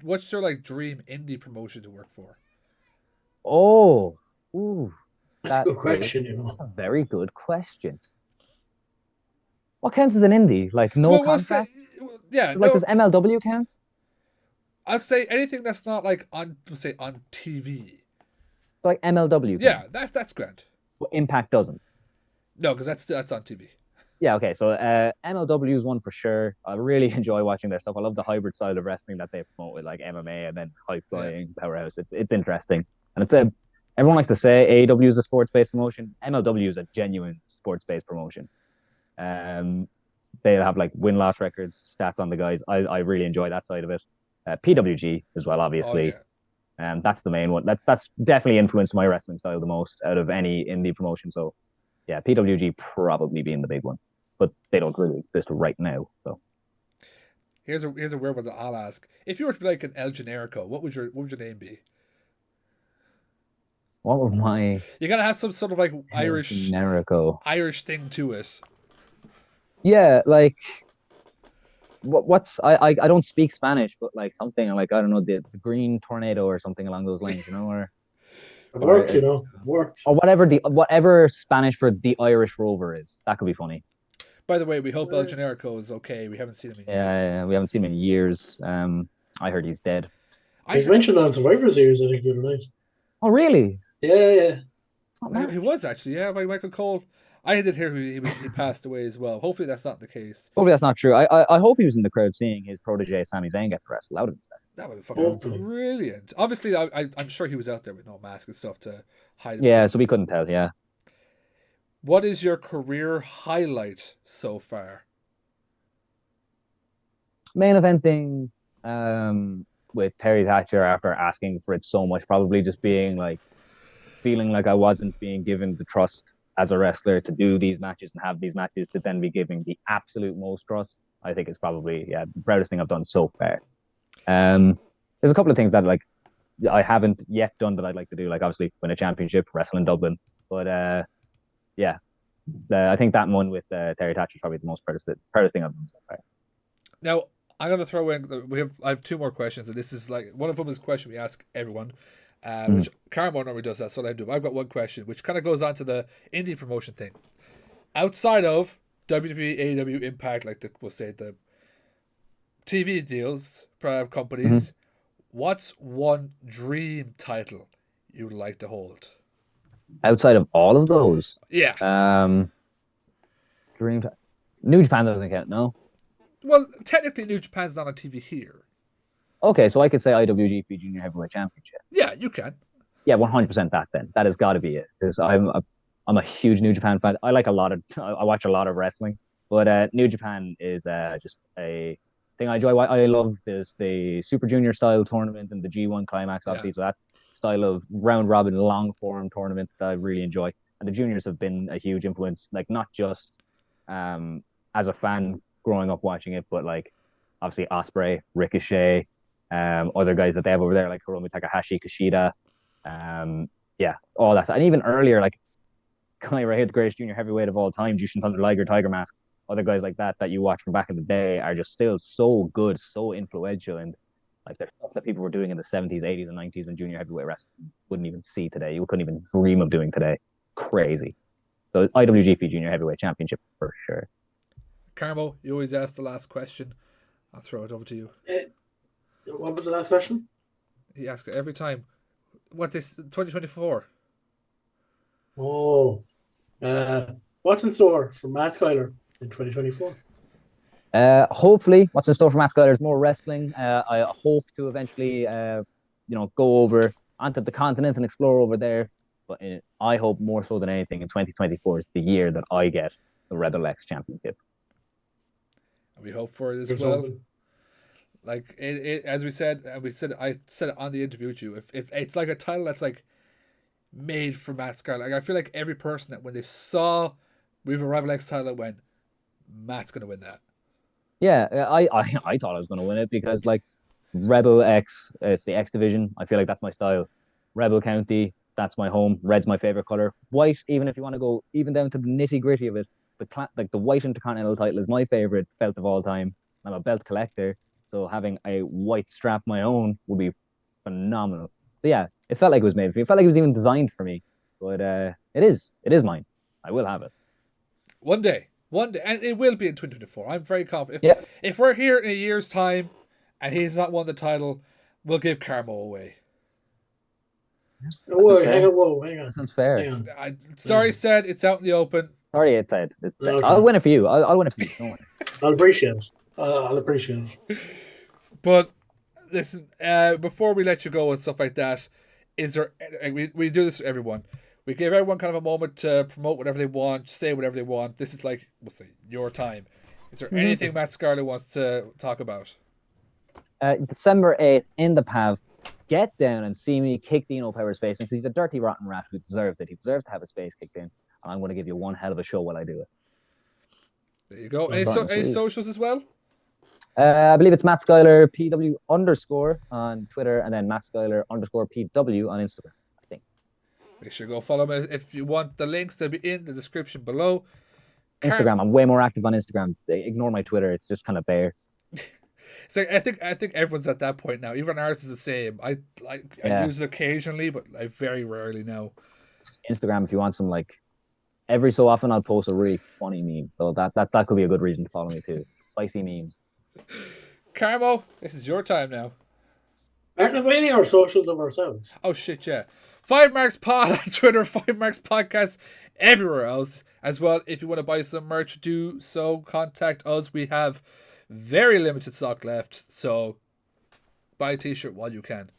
A: what's your like dream indie promotion to work for?
C: Oh,
B: that's a good question. You know,
C: a very good question. What counts as an indie? Like contract? Like does MLW count?
A: I'd say anything that's not like on TV.
C: Like MLW.
A: Yeah, that's grand.
C: But Impact doesn't.
A: No, because that's on TV.
C: Yeah, okay. So MLW is one for sure. I really enjoy watching their stuff. I love the hybrid style of wrestling that they promote with like MMA and then high flying powerhouse. It's interesting. And everyone likes to say AEW is a sports-based promotion. MLW is a genuine sports-based promotion. They have like win-loss records, stats on the guys. I really enjoy that side of it. PWG as well, obviously. That's the main one. That's definitely influenced my wrestling style the most out of any indie promotion. So yeah, PWG probably being the big one, but they don't really exist right now. So
A: here's a weird one that I'll ask: if you were to be like an El Generico, what would your name be?
C: What was my?
A: You gotta have some sort of like Irish thing to it.
C: Yeah, like what's I don't speak Spanish, but like something like I don't know the green tornado or something along those lines, or
B: it works, worked.
C: Or whatever Spanish for the Irish Rover is. That could be funny.
A: By the way, we hope El Generico is okay. We haven't seen him in years.
C: Yeah, we haven't seen him in years. I heard he's dead.
B: He's mentioned on Survivor Series, I think, the other night.
C: Oh, really?
B: Yeah.
A: Oh, he was actually, by Michael Cole. I did hear he passed away as well. Hopefully that's not the case.
C: Hopefully that's not true. I hope he was in the crowd seeing his protege Sami Zayn get wrestled. That would have been special.
A: That would be fucking brilliant. Obviously, I'm sure he was out there with no mask and stuff to hide himself.
C: Yeah, so we couldn't tell, yeah.
A: What is your career highlight so far?
C: Main eventing with Terry Thatcher after asking for it so much, probably just being like, feeling like I wasn't being given the trust as a wrestler to do these matches and have these matches to then be giving the absolute most trust. I think it's probably, the proudest thing I've done so far. There's a couple of things that like I haven't yet done that I'd like to do, like obviously win a championship, wrestle in Dublin. But I think that one with Terry Thatcher is probably the most proudest thing I've done so far.
A: Now, I'm going to throw in, I have two more questions, and this is like, one of them is a question we ask everyone, which Carmo normally does that, so I do. I've got one question, which kind of goes on to the indie promotion thing. Outside of WWE, AEW, Impact, like we'll say the TV deals, companies, what's one dream title you'd like to hold?
C: Outside of all of those?
A: Yeah.
C: New Japan doesn't count, no?
A: Well, technically New Japan's not on TV here.
C: Okay, so I could say IWGP Junior Heavyweight Championship.
A: Yeah, you can.
C: Yeah, 100% that then. That has got to be it. Because I'm a huge New Japan fan. I watch a lot of wrestling. But New Japan is just a thing I enjoy. I love the Super Junior style tournament and the G1 Climax, obviously. So that style of round robin, long form tournament that I really enjoy. And the juniors have been a huge influence, like not just as a fan growing up watching it, but like obviously Ospreay, Ricochet, other guys that they have over there like Hiromu Takahashi, Kushida, all that. And even earlier, like guy right here, the greatest junior heavyweight of all time, Jushin Thunder Liger, Tiger Mask, other guys like that you watch from back in the day are just still so good, so influential, and like the stuff that people were doing in the 70s, 80s, and 90s in junior heavyweight wrestling wouldn't even see today. You couldn't even dream of doing today. Crazy. So IWGP Junior Heavyweight Championship for sure.
A: Carmo, you always ask the last question. I'll throw it over to you.
B: What was the last question?
A: He asks it every time. What is 2024?
B: Oh, what's in store for Matt Skyler in 2024?
C: Hopefully, what's in store for Matt Skyler is more wrestling. I hope to eventually, go over onto the continent and explore over there. But I hope more so than anything in 2024 is the year that I get the Rebel X Championship.
A: We hope for it as well. Like it, as we said, I said it on the interview with you. If it's like a title that's like made for Matt Skyler, like I feel like every person that when they saw we have a Rebel X title, went, Matt's gonna win that.
C: Yeah, I thought I was gonna win it because like Rebel X, it's the X division. I feel like that's my style. Rebel County, that's my home. Red's my favorite color. White, even if you want to go even down to the nitty gritty of it, the white Intercontinental title is my favorite belt of all time. I'm a belt collector, so having a white strap my own would be phenomenal. So yeah, it felt like it was made for me. It felt like it was even designed for me. But it is mine. I will have it.
A: One day, and it will be in 2024. I'm very confident.
C: Yeah.
A: If we're here in a year's time and he's not won the title, we'll give Carmo away.
B: Oh, hang on.
C: That sounds fair.
B: Hang on.
A: Sorry, said it's out in the open.
C: Sorry, it's said.
B: Okay.
C: I'll win it for you. I'll win it for you. Don't worry.
B: I'll appreciate it. I'll appreciate it.
A: But listen, before we let you go and stuff like that, is there? We do this for everyone. We give everyone kind of a moment to promote whatever they want, say whatever they want. This is like, we'll say, your time. Is there anything Matt Skyler wants to talk about?
C: December 8th in the PAV. Get down and see me kick Deano Power's face because he's a dirty, rotten rat who deserves it. He deserves to have his face kicked in. And I'm going to give you one hell of a show while I do it.
A: There you go. Any socials as well?
C: I believe it's Matt Skyler PW_ on Twitter and then Matt Skyler _PW on Instagram, I think.
A: Make sure you go follow me. If you want the links, they'll be in the description below.
C: Instagram, I'm way more active on Instagram. Ignore my Twitter; it's just kind of bare.
A: So I think everyone's at that point now. Even ours is the same. I use it occasionally, but I very rarely now.
C: Instagram, if you want some like, every so often I'll post a really funny meme. So that could be a good reason to follow me too. Spicy memes.
A: Carmo, this is your time now.
B: Aren't there any our socials of ourselves?
A: Oh shit, yeah. 5Marks Pod on Twitter, 5Marks Podcast everywhere else as well. If you want to buy some merch, do so. Contact us. We have very limited stock left, so buy a t-shirt while you can.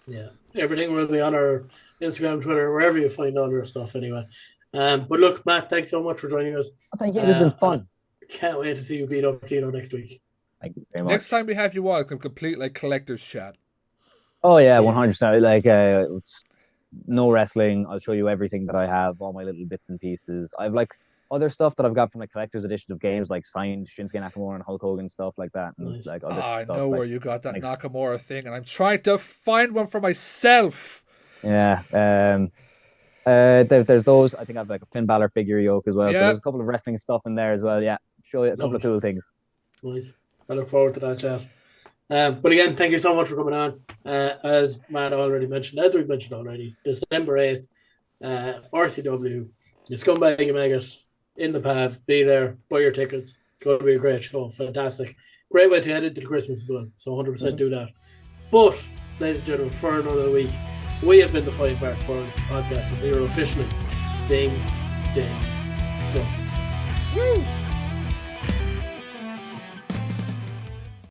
B: Yeah, everything will be on our Instagram, Twitter, wherever you find all your stuff anyway. But look, Matt, thanks so much for joining us.
C: Thank you. This has been fun.
B: Can't wait to see you beat up Deano next week.
C: Thank you very much.
A: Next time we have you on, it's a complete like collector's chat.
C: Oh yeah, 100%. Like it's no wrestling. I'll show you everything that I have, all my little bits and pieces. I've like other stuff that I've got from the collector's edition of games, like signed Shinsuke Nakamura and Hulk Hogan stuff like that. And
B: Nice.
C: like other
A: I
C: stuff,
A: know
C: like,
A: where you got that Nakamura thing, and I'm trying to find one for myself.
C: Yeah. There's those. I think I have like a Finn Balor figure yoke as well.
A: Yeah.
C: So there's a couple of wrestling stuff in there as well. Yeah. Show you a couple of cool things.
B: Nice. I look forward to that chat. But again, thank you so much for coming on. As Matt already mentioned, as we've mentioned already, December 8th, RCW, you scumbag, you maggot, in the path, be there, buy your tickets. It's going to be a great show. Fantastic. Great way to head into the Christmas as well. So 100% do that. But, ladies and gentlemen, for another week, we have been the 5Marks Podcast, and we are officially ding, ding, dong.
A: Woo!